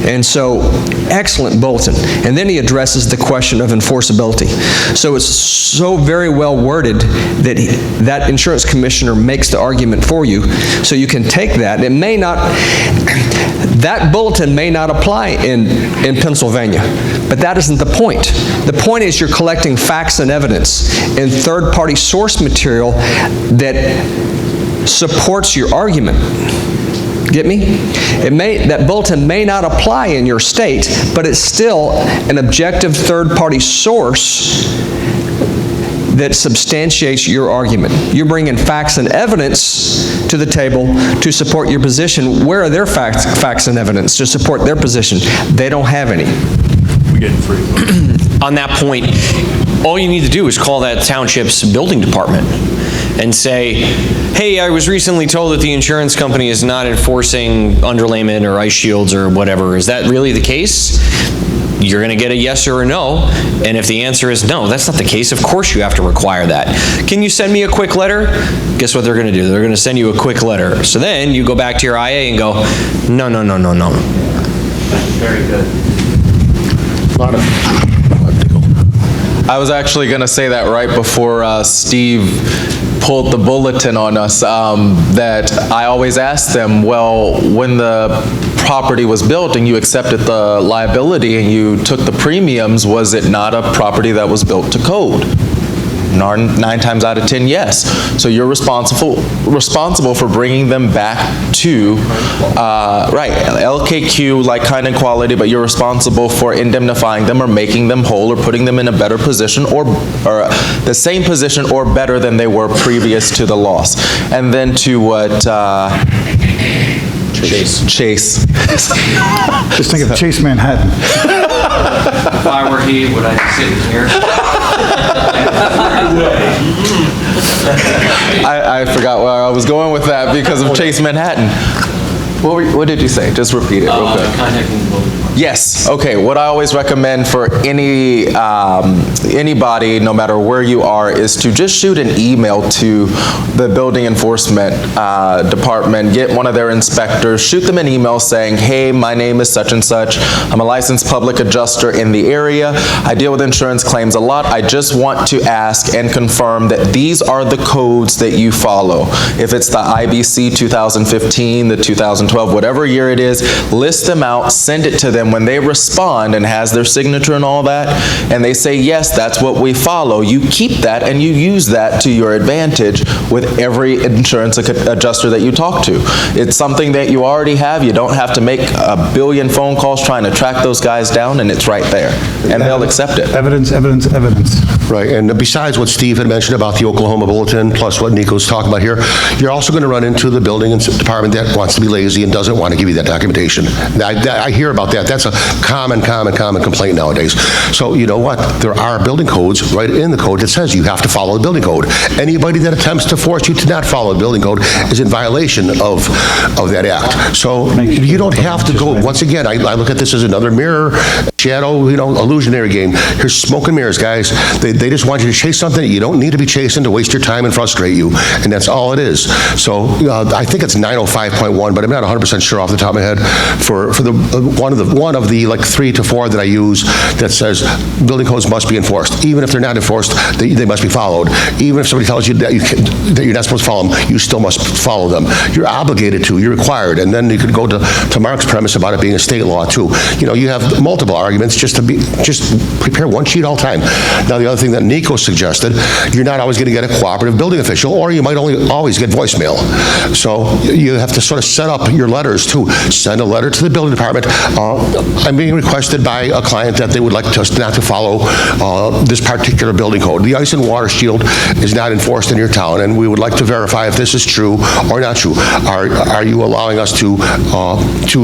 And so, excellent bulletin. And then he addresses the question of enforceability. So it's so very well worded that that insurance commissioner makes the argument for you, so you can take that. It may not, that bulletin may not apply in Pennsylvania, but that isn't the point. The point is you're collecting facts and evidence and third-party source material that supports your argument. Get me? That bulletin may not apply in your state, but it's still an objective third-party source that substantiates your argument. You're bringing facts and evidence to the table to support your position. Where are their facts and evidence to support their position? They don't have any. We get free. On that point, all you need to do is call that township's building department and say, hey, I was recently told that the insurance company is not enforcing underlayment or ice shields or whatever. Is that really the case? You're going to get a yes or a no, and if the answer is no, that's not the case, of course you have to require that. Can you send me a quick letter? Guess what they're going to do? They're going to send you a quick letter. So then you go back to your IA and go, no, no, no, no, no. Very good. I was actually going to say that right before Steve pulled the bulletin on us, that I always ask them, well, when the property was built and you accepted the liability and you took the premiums, was it not a property that was built to code? 9 times out of 10, yes. So you're responsible for bringing them back to, right, LKQ, like, kind, and quality, but you're responsible for indemnifying them or making them whole or putting them in a better position or the same position or better than they were previous to the loss. And then to what Chase. Just think of Chase Manhattan. If I were he, would I sit here? I forgot where I was going with that because of Chase Manhattan. What did you say? Just repeat it real quick. Contacting the building. Yes, okay, what I always recommend for anybody, no matter where you are, is to just shoot an email to the building enforcement department, get one of their inspectors, shoot them an email saying, hey, my name is such and such, I'm a licensed public adjuster in the area, I deal with insurance claims a lot, I just want to ask and confirm that these are the codes that you follow. If it's the IBC 2015, the 2012, whatever year it is, list them out, send it to them. When they respond and has their signature and all that, and they say, yes, that's what we follow, you keep that and you use that to your advantage with every insurance adjuster that you talk to. It's something that you already have. You don't have to make a billion phone calls trying to track those guys down, and it's right there. And they'll accept it. Evidence, evidence, evidence. Right, and besides what Steve had mentioned about the Oklahoma Bulletin, plus what Nico's talking about here, you're also going to run into the building department that wants to be lazy and doesn't want to give you that documentation. I hear about that. That's a common complaint nowadays. So you know what? There are building codes right in the code that says you have to follow the building code. Anybody that attempts to force you to not follow the building code is in violation of that act. So you don't have to go, once again, I look at this as another mirror, shadow, illusionary game. Here's smoke and mirrors, guys. They just want you to chase something that you don't need to be chasing to waste your time and frustrate you, and that's all it is. So I think it's 905.1, but I'm not 100% sure off the top of my head for the one of the like 3 to 4 that I use that says building codes must be enforced. Even if they're not enforced, they must be followed. Even if somebody tells you that you're not supposed to follow them, you still must follow them. You're obligated to, you're required, and then you could go to Mark's premise about it being a state law too. You have multiple arguments, just prepare one sheet all the time. Now the other thing that Nico suggested, you're not always going to get a cooperative building official, or you might always get voicemail. So you have to sort of set up your letters too. Send a letter to the building department. I'm being requested by a client that they would like us not to follow this particular building code. The ice and water shield is not enforced in your town, and we would like to verify if this is true or not true. Are you allowing us to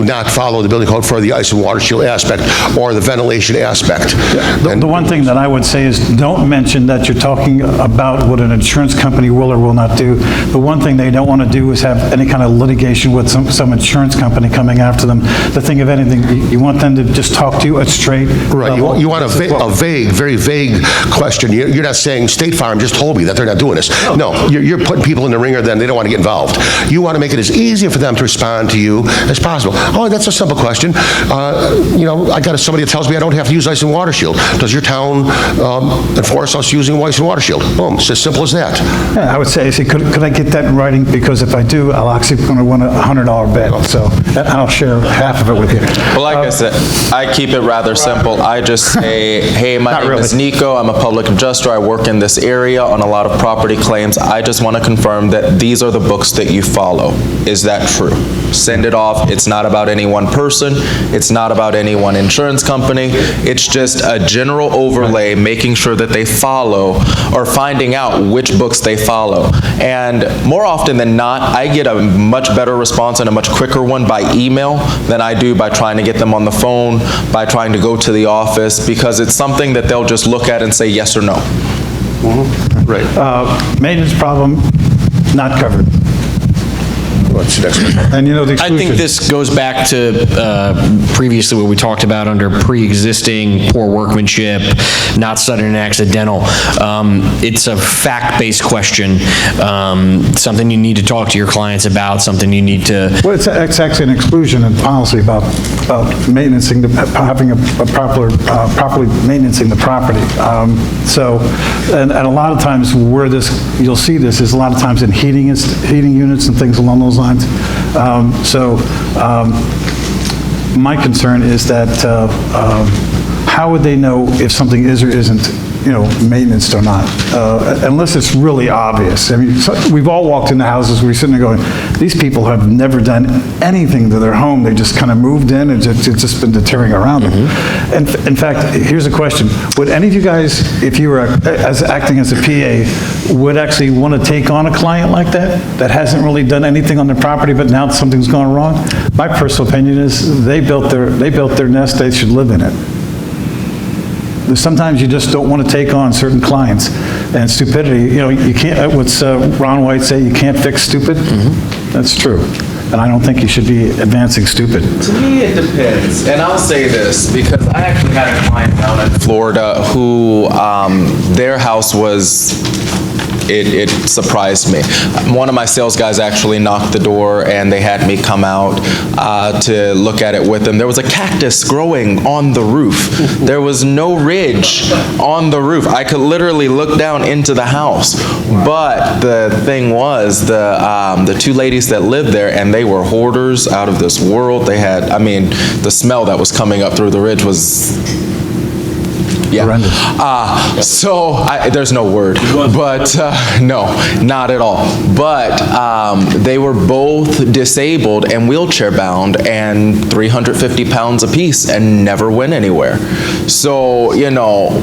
not follow the building code for the ice and water shield aspect or the ventilation aspect? The one thing that I would say is don't mention that you're talking about what an insurance company will or will not do. The one thing they don't want to do is have any kind of litigation with some insurance company coming after them. The thing of anything, you want them to just talk to you at straight Right, level. you want a vague, very vague question. You're not saying State Farm just told me that they're not doing this. No, you're putting people in the ringer, then they don't want to get involved. You want to make it as easy for them to respond to you as possible. Oh, that's a simple question. I got somebody that tells me I don't have to use ice and water shield. Does your town enforce us using ice and water shield? Boom, it's as simple as that. Yeah, I would say, could I get that in writing? Because if I do, I'll actually going to win a $100 bet. So I'll share half of it with you. Well, like I said, I keep it rather simple. I just say, hey, my name is Nico, I'm a public adjuster, I work in this area on a lot of property claims. I just want to confirm that these are the books that you follow. Is that true? Send it off. It's not about any one person. It's not about any one insurance company. It's just a general overlay, making sure that they follow or finding out which books they follow. And more often than not, I get a much better response and a much quicker one by email than I do by trying to get them on the phone, by trying to go to the office, because it's something that they'll just look at and say yes or no. Right. Maintenance problem, not covered. What's the next one? And the I exclusion. think this goes back to previously what we talked about under pre-existing poor workmanship, not sudden and accidental. It's a fact-based question, something you need to talk to your clients about, something you need to... Well, it's actually an exclusion in policy about maintaining, having properly maintaining the property. And a lot of times where you'll see this is a lot of times in heating units and things along those lines. My concern is that how would they know if something is or isn't maintenance or not, unless it's really obvious. I mean, we've all walked into houses, we're sitting there going, these people have never done anything to their home, they just kind of moved in, and it's just been deterring around them. And in fact, here's a question, would any of you guys, if you were acting as a PA, would actually want to take on a client like that hasn't really done anything on their property, but now something's gone wrong? My personal opinion is they built their nest, they should live in it. Sometimes you just don't want to take on certain clients, and stupidity, you can't, what's Ron White say, you can't fix stupid? That's true. And I don't think you should be advancing stupid. To me, it depends. And I'll say this, because I actually had a client down in Florida who, their house was, it surprised me. One of my sales guys actually knocked the door and they had me come out to look at it with them. There was a cactus growing on the roof. There was no ridge on the roof. I could literally look down into the house. But the thing was, the two ladies that lived there, and they were hoarders out of this world. They had, I mean, the smell that was coming up through the ridge was, yeah. There's no word, but no, not at all. But they were both disabled and wheelchair bound and 350 pounds apiece and never went anywhere. So,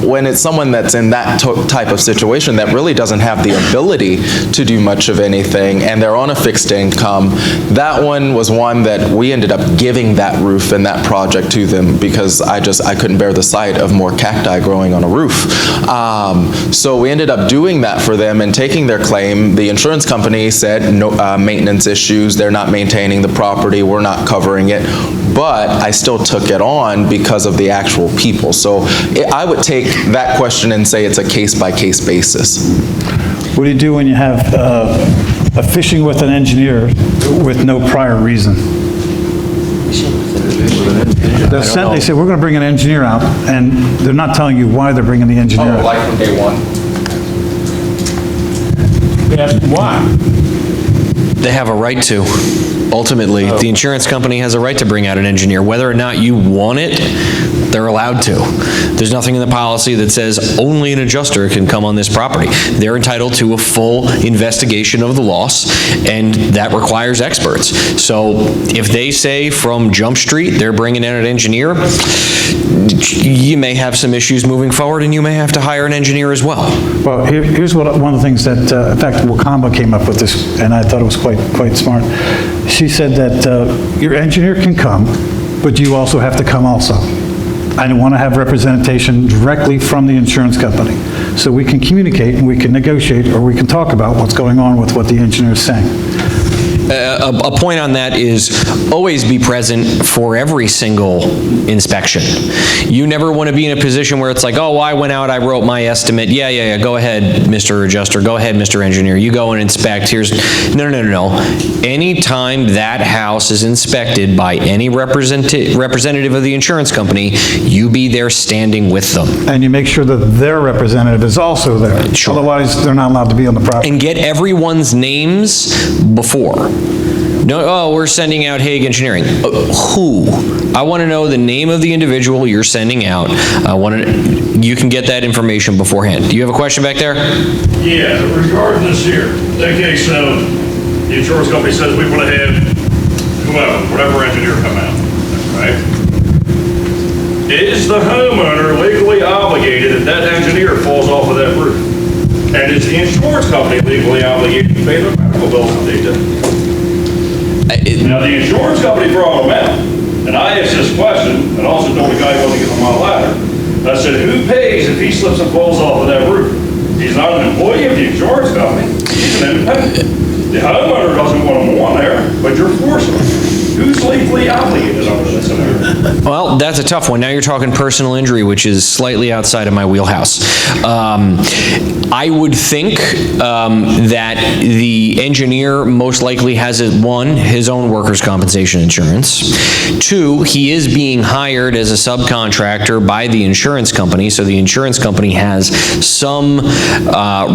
when it's someone that's in that type of situation that really doesn't have the ability to do much of anything and they're on a fixed income, that one was one that we ended up giving that roof and that project to them because I couldn't bear the sight of more cacti growing on a roof. So we ended up doing that for them and taking their claim. The insurance company said no maintenance issues, they're not maintaining the property, we're not covering it, but I still took it on because of the actual people. So I would take that question and say it's a case-by-case basis. What do you do when you have a fishing with an engineer with no prior reason? They say, we're going to bring an engineer out, and they're not telling you why they're bringing the engineer out. Like from day one. Why? They have a right to. Ultimately, the insurance company has a right to bring out an engineer. Whether or not you want it, they're allowed to. There's nothing in the policy that says only an adjuster can come on this property. They're entitled to a full investigation of the loss, and that requires experts. So if they say from Jump Street they're bringing in an engineer, you may have some issues moving forward, and you may have to hire an engineer as well. Well, here's one of the things that, in fact, Wakamba came up with this, and I thought it was quite smart. She said that your engineer can come, but you also have to come also. I want to have representation directly from the insurance company, so we can communicate and we can negotiate, or we can talk about what's going on with what the engineer is saying. A point on that is always be present for every single inspection. You never want to be in a position where it's like, oh, I went out, I wrote my estimate. Yeah, go ahead, Mr. Adjuster, go ahead, Mr. Engineer. You go and inspect. No. Anytime that house is inspected by any representative of the insurance company, you be there standing with them. And you make sure that their representative is also there. Sure. Otherwise, they're not allowed to be on the property. And get everyone's names before. No, oh, we're sending out Hague Engineering. Who? I want to know the name of the individual you're sending out. You can get that information beforehand. Do you have a question back there? Yeah, regarding this here. Okay, so the insurance company says we want to have whatever engineer come out, right? Is the homeowner legally obligated if that engineer falls off of that roof? And is the insurance company legally obligated to pay the medical bills that they do? Now, the insurance company brought them out, and I asked this question, and also told the guy he wasn't getting on my ladder. I said, who pays if he slips and falls off of that roof? He's not an employee of the insurance company. He's an independent. The homeowner doesn't want him on there, but you're forcing him. Who's legally obligated under this scenario? Well, that's a tough one. Now you're talking personal injury, which is slightly outside of my wheelhouse. I would think that the engineer most likely has, one, his own workers' compensation insurance. Two, he is being hired as a subcontractor by the insurance company, so the insurance company has some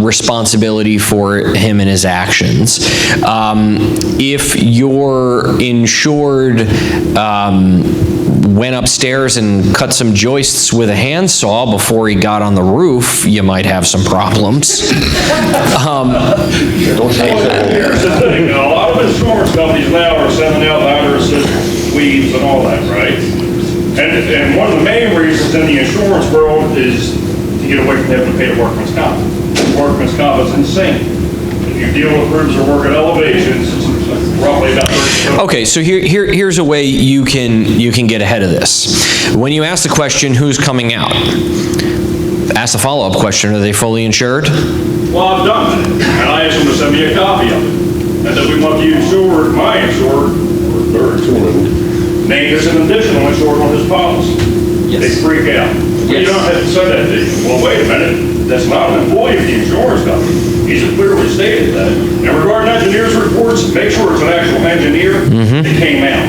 responsibility for him and his actions. If you're insured went upstairs and cut some joists with a handsaw before he got on the roof, you might have some problems. Here's the thing, now, a lot of insurance companies now are sending out ladder assist weaves and all that, right? And one of the main reasons in the insurance world is to get away from having to pay the workman's comp. Workman's comp is insane. If you deal with roofs or work at elevations, it's roughly about 30%. Okay, so here's a way you can get ahead of this. When you ask the question, who's coming out? Ask the follow-up question, are they fully insured? Well, I've done that, and I asked them to send me a copy of it. And then we want the insured, my insured, or their insured, named as an additional insured on his policy. They freak out. Well, you don't have to send that to you. Well, wait a minute, that's not an employee of the insurance company. He's clearly stated that. And regarding engineers' reports, make sure it's an actual engineer that came out.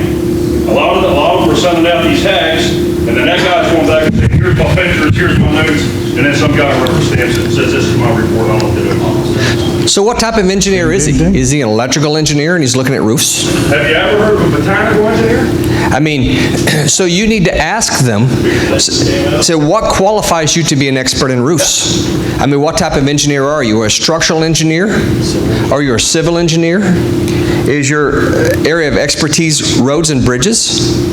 A lot of them are sending out these tags, and then that guy's going back and saying, here's my pictures, here's my notes, and then some guy rubber stamps it and says, this is my report, I looked at it. So what type of engineer is he? Is he an electrical engineer and he's looking at roofs? Have you ever heard of a mechanical engineer? I mean, so you need to ask them, so what qualifies you to be an expert in roofs? I mean, what type of engineer are you? A structural engineer? Are you a civil engineer? Is your area of expertise roads and bridges?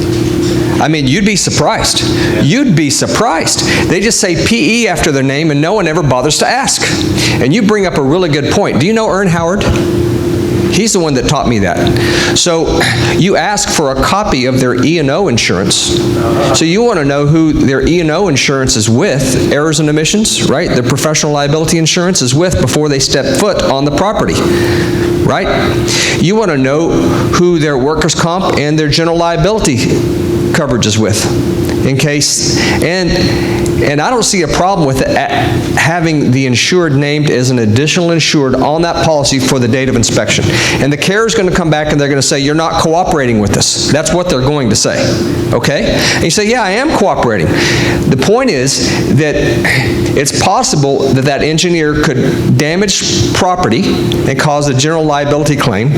I mean, you'd be surprised. You'd be surprised. They just say PE after their name and no one ever bothers to ask. And you bring up a really good point. Do you know Ern Howard? He's the one that taught me that. So you ask for a copy of their E&O insurance. So you want to know who their E&O insurance is with, errors and omissions, right? Their professional liability insurance is with before they step foot on the property, right? You want to know who their workers' comp and their general liability coverage is with, in case, and I don't see a problem with having the insured named as an additional insured on that policy for the date of inspection. And the carrier's going to come back and they're going to say, you're not cooperating with us. That's what they're going to say, okay? And you say, yeah, I am cooperating. The point is that it's possible that that engineer could damage property and cause a general liability claim,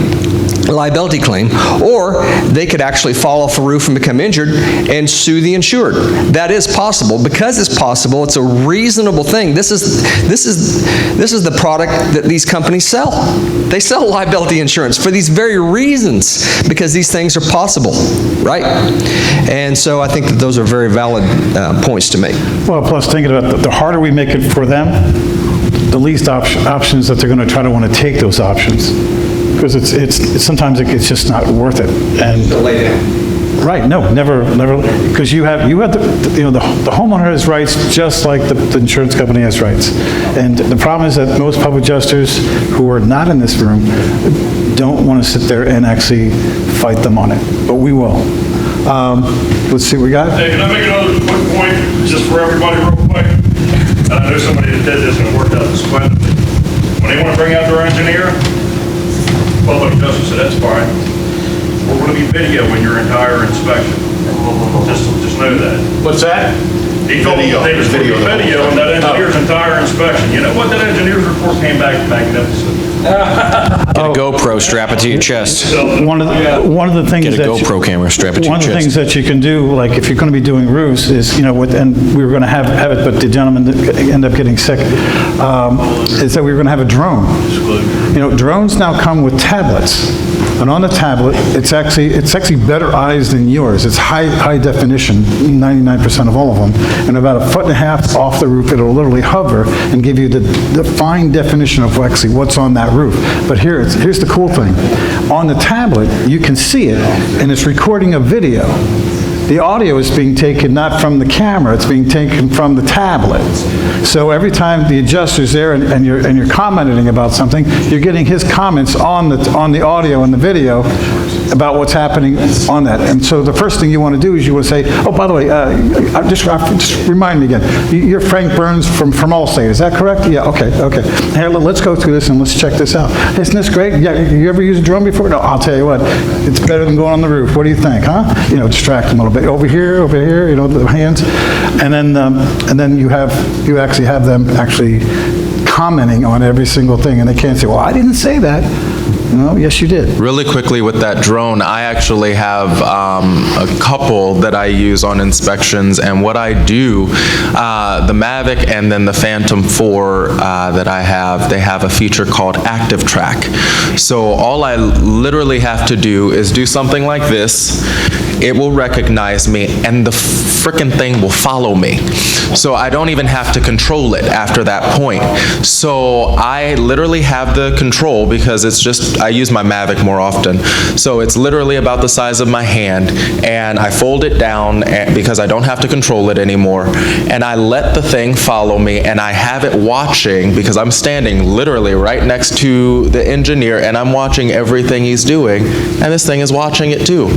or they could actually fall off a roof and become injured and sue the insured. That is possible. Because it's possible, it's a reasonable thing. This is the product that these companies sell. They sell liability insurance for these very reasons, because these things are possible, right? And so I think that those are very valid points to make. Well, plus thinking about the harder we make it for them, the least options that they're going to try to want to take those options. Because it's sometimes it's just not worth it. And lay down. Right, no, never, because you have the homeowner has rights just like the insurance company has rights. And the problem is that most public adjusters who are not in this room don't want to sit there and actually fight them on it, but we will. Let's see what we got. Hey, can I make another quick point, just for everybody real quick? I know somebody that did this and it worked out splendidly. When they want to bring out their engineer, public adjuster said, that's fine. We're going to be videoing your entire inspection. Just know that. What's that? He told me they was videoing that engineer's entire inspection. You know what? That engineer's report came back magnificent. Get a GoPro, strap it to your chest. One of the things Get a GoPro camera, strap it to your one of the things chest. that you can do, like if you're going to be doing roofs, is and we were going to have it, but the gentleman ended up getting sick. Is that we were going to have a drone. Drones now come with tablets, and on the tablet, it's actually better eyes than yours. It's high definition, 99% of all of them, and about 1.5 feet off the roof, it'll literally hover and give you the fine definition of actually what's on that roof. But here's the cool thing. On the tablet, you can see it, and it's recording a video. The audio is being taken not from the camera, it's being taken from the tablet. So every time the adjuster's there and you're commenting about something, you're getting his comments on the audio and the video about what's happening on that. And so the first thing you want to do is you want to say, oh, by the way, just remind me again, you're Frank Burns from Allstate, is that correct? Yeah, okay. Hey, let's go through this and let's check this out. Isn't this great? Yeah, you ever used a drone before? No, I'll tell you what, it's better than going on the roof. What do you think, huh? Distract them a little bit. Over here, the hands. And then you actually have them actually commenting on every single thing, and they can't say, well, I didn't say that. No, yes, you did. Really quickly with that drone, I actually have a couple that I use on inspections, and what I do, the Mavic and then the Phantom 4 that I have, they have a feature called Active Track. So all I literally have to do is do something like this, it will recognize me, and the frickin' thing will follow me. So I don't even have to control it after that point. So I literally have the control because it's just, I use my Mavic more often. So it's literally about the size of my hand, and I fold it down because I don't have to control it anymore, and I let the thing follow me, and I have it watching because I'm standing literally right next to the engineer, and I'm watching everything he's doing, and this thing is watching it too.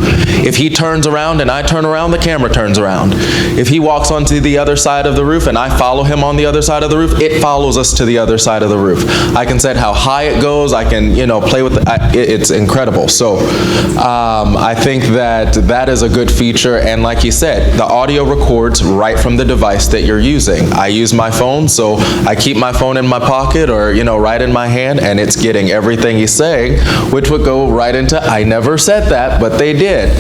If he turns around and I turn around, the camera turns around. If he walks onto the other side of the roof and I follow him on the other side of the roof, it follows us to the other side of the roof. I can set how high it goes, I can, play with it. It's incredible. So I think that is a good feature, and like you said, the audio records right from the device that you're using. I use my phone, so I keep my phone in my pocket or, right in my hand, and it's getting everything he's saying, which would go right into, I never said that, but they did.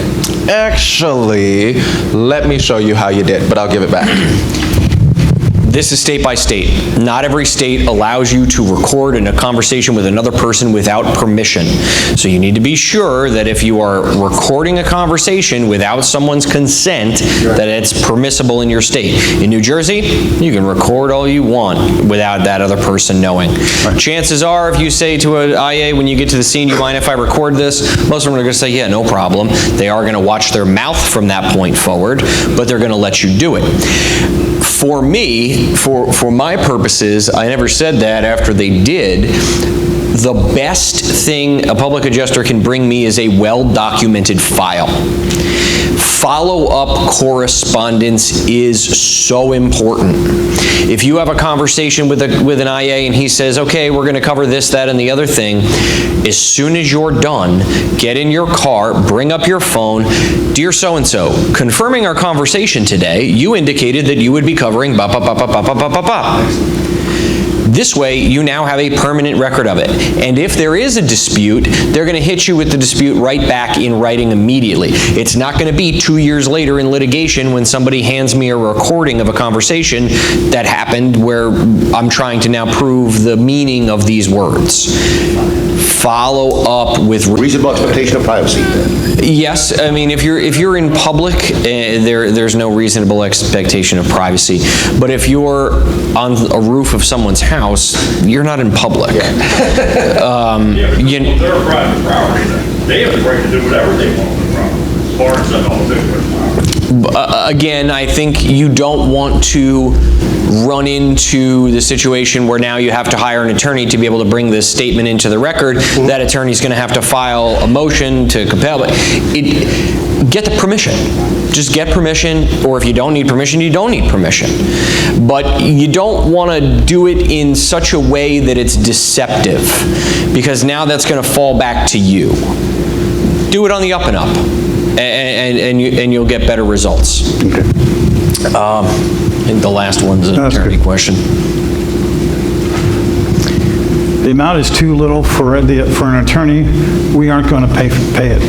Actually, let me show you how you did, but I'll give it back. This is state by state. Not every state allows you to record in a conversation with another person without permission. So you need to be sure that if you are recording a conversation without someone's consent, that it's permissible in your state. In New Jersey, you can record all you want without that other person knowing. Chances are, if you say to an IA when you get to the scene, you mind if I record this? Most of them are going to say, yeah, no problem. They are going to watch their mouth from that point forward, but they're going to let you do it. For me, for my purposes, I never said that after they did. The best thing a public adjuster can bring me is a well-documented file. Follow-up correspondence is so important. If you have a conversation with an IA and he says, okay, we're going to cover this, that, and the other thing, as soon as you're done, get in your car, bring up your phone, dear so-and-so, confirming our conversation today, you indicated that you would be covering ba ba ba ba ba ba ba ba ba. This way, you now have a permanent record of it. And if there is a dispute, they're going to hit you with the dispute right back in writing immediately. It's not going to be 2 years later in litigation when somebody hands me a recording of a conversation that happened where I'm trying to now prove the meaning of these words. Follow up with reasonable expectation of privacy. Yes, I mean if you're in public, there's no reasonable expectation of privacy. But if you're on a roof of someone's house, you're not in public. Their private property, they have the right to do whatever they want with the property, as far as that all do with the property. Again, I think you don't want to run into the situation where now you have to hire an attorney to be able to bring this statement into the record. That attorney's going to have to file a motion to compel it. Get the permission. Just get permission, or if you don't need permission, you don't need permission. But you don't want to do it in such a way that it's deceptive, because now that's going to fall back to you. Do it on the up and up, and you'll get better results. Okay. I think the last one's an attorney question. The amount is too little for an attorney. We aren't going to pay it.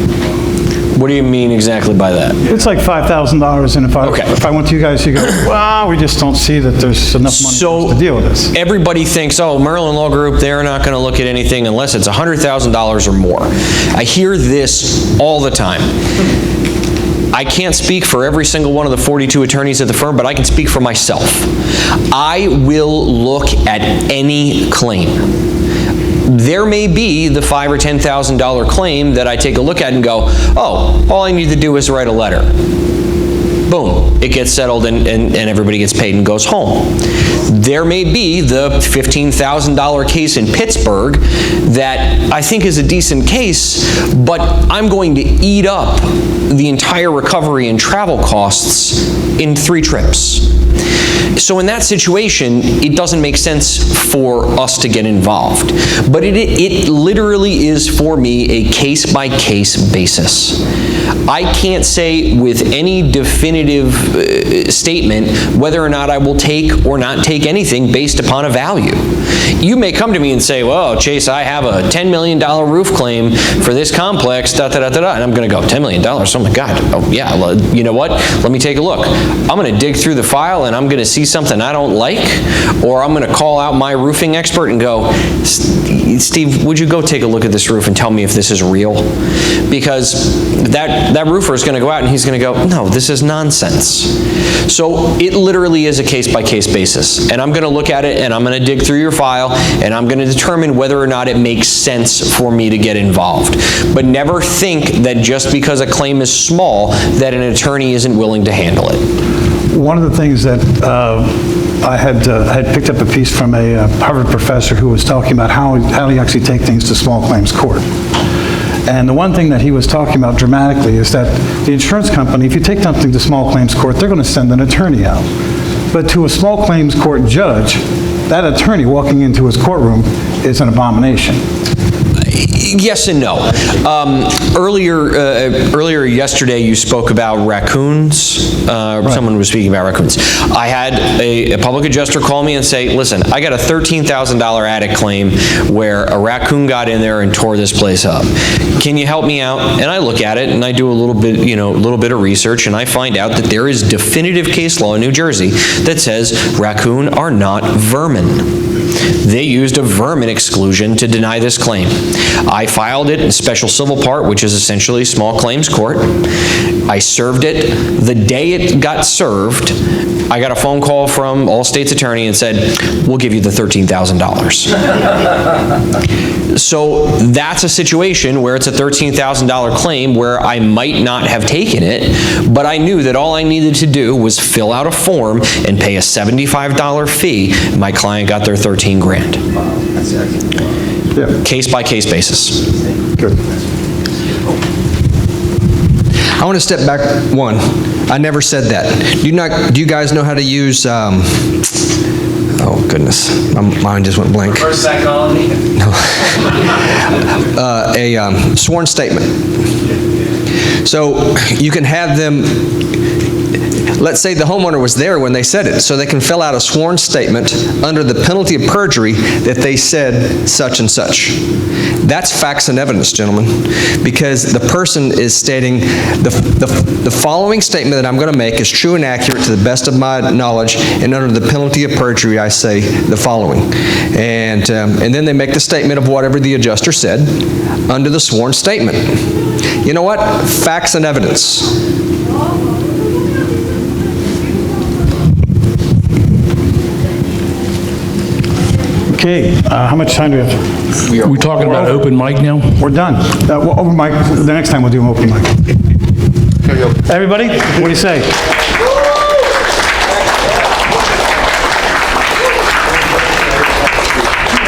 What do you mean exactly by that? It's like $5,000, and if I went to you guys, you go, well, we just don't see that there's enough money to deal with this. Everybody thinks, oh, Merlin Law Group, they're not going to look at anything unless it's $100,000 or more. I hear this all the time. I can't speak for every single one of the 42 attorneys at the firm, but I can speak for myself. I will look at any claim. There may be the $5,000 or $10,000 claim that I take a look at and go, oh, all I need to do is write a letter. Boom, it gets settled and everybody gets paid and goes home. There may be the $15,000 case in Pittsburgh that I think is a decent case, but I'm going to eat up the entire recovery and travel costs in 3 trips. So in that situation, it doesn't make sense for us to get involved. But it literally is, for me, a case-by-case basis. I can't say with any definitive definitive statement whether or not I will take or not take anything based upon a value. You may come to me and say, well, Chase, I have a $10 million roof claim for this complex, and I'm going to go, $10 million? Oh my God. Oh yeah, well, you know what? Let me take a look. I'm going to dig through the file and I'm going to see something I don't like, or I'm going to call out my roofing expert and go, Steve, would you go take a look at this roof and tell me if this is real? Because that roofer is going to go out and he's going to go, no, this is nonsense. So it literally is a case-by-case basis. And I'm going to look at it and I'm going to dig through your file and I'm going to determine whether or not it makes sense for me to get involved. But never think that just because a claim is small that an attorney isn't willing to handle it. One of the things that I had picked up a piece from a Harvard professor who was talking about how you actually take things to small claims court. And the one thing that he was talking about dramatically is that the insurance company, if you take something to small claims court, they're going to send an attorney out. But to a small claims court judge, that attorney walking into his courtroom is an abomination. Yes and no. Earlier yesterday, you spoke about raccoons. Someone was speaking about raccoons. I had a public adjuster call me and say, listen, I got a $13,000 attic claim where a raccoon got in there and tore this place up. Can you help me out? And I look at it and I do a little bit of research, and I find out that there is definitive case law in New Jersey that says raccoon are not vermin. They used a vermin exclusion to deny this claim. I filed it in special civil part, which is essentially small claims court. I served it. The day it got served, I got a phone call from Allstate's attorney and said, we'll give you the $13,000. So that's a situation where it's a $13,000 claim where I might not have taken it, but I knew that all I needed to do was fill out a form and pay a $75 fee. My client got their 13 grand. Case by case basis. Good. I want to step back one. I never said that. Do you guys know how to use, oh goodness, my mind just went blank. Reverse psychology? No. A sworn statement. So you can have them, let's say the homeowner was there when they said it, so they can fill out a sworn statement under the penalty of perjury that they said such and such. That's facts and evidence, gentlemen, because the person is stating the following statement that I'm going to make is true and accurate to the best of my knowledge, and under the penalty of perjury I say the following. And then they make the statement of whatever the adjuster said under the sworn statement. You know what? Facts and evidence. Okay, how much time do we have? We talking about open mic now? We're done. Open mic, the next time we'll do an open mic. Everybody, what do you say?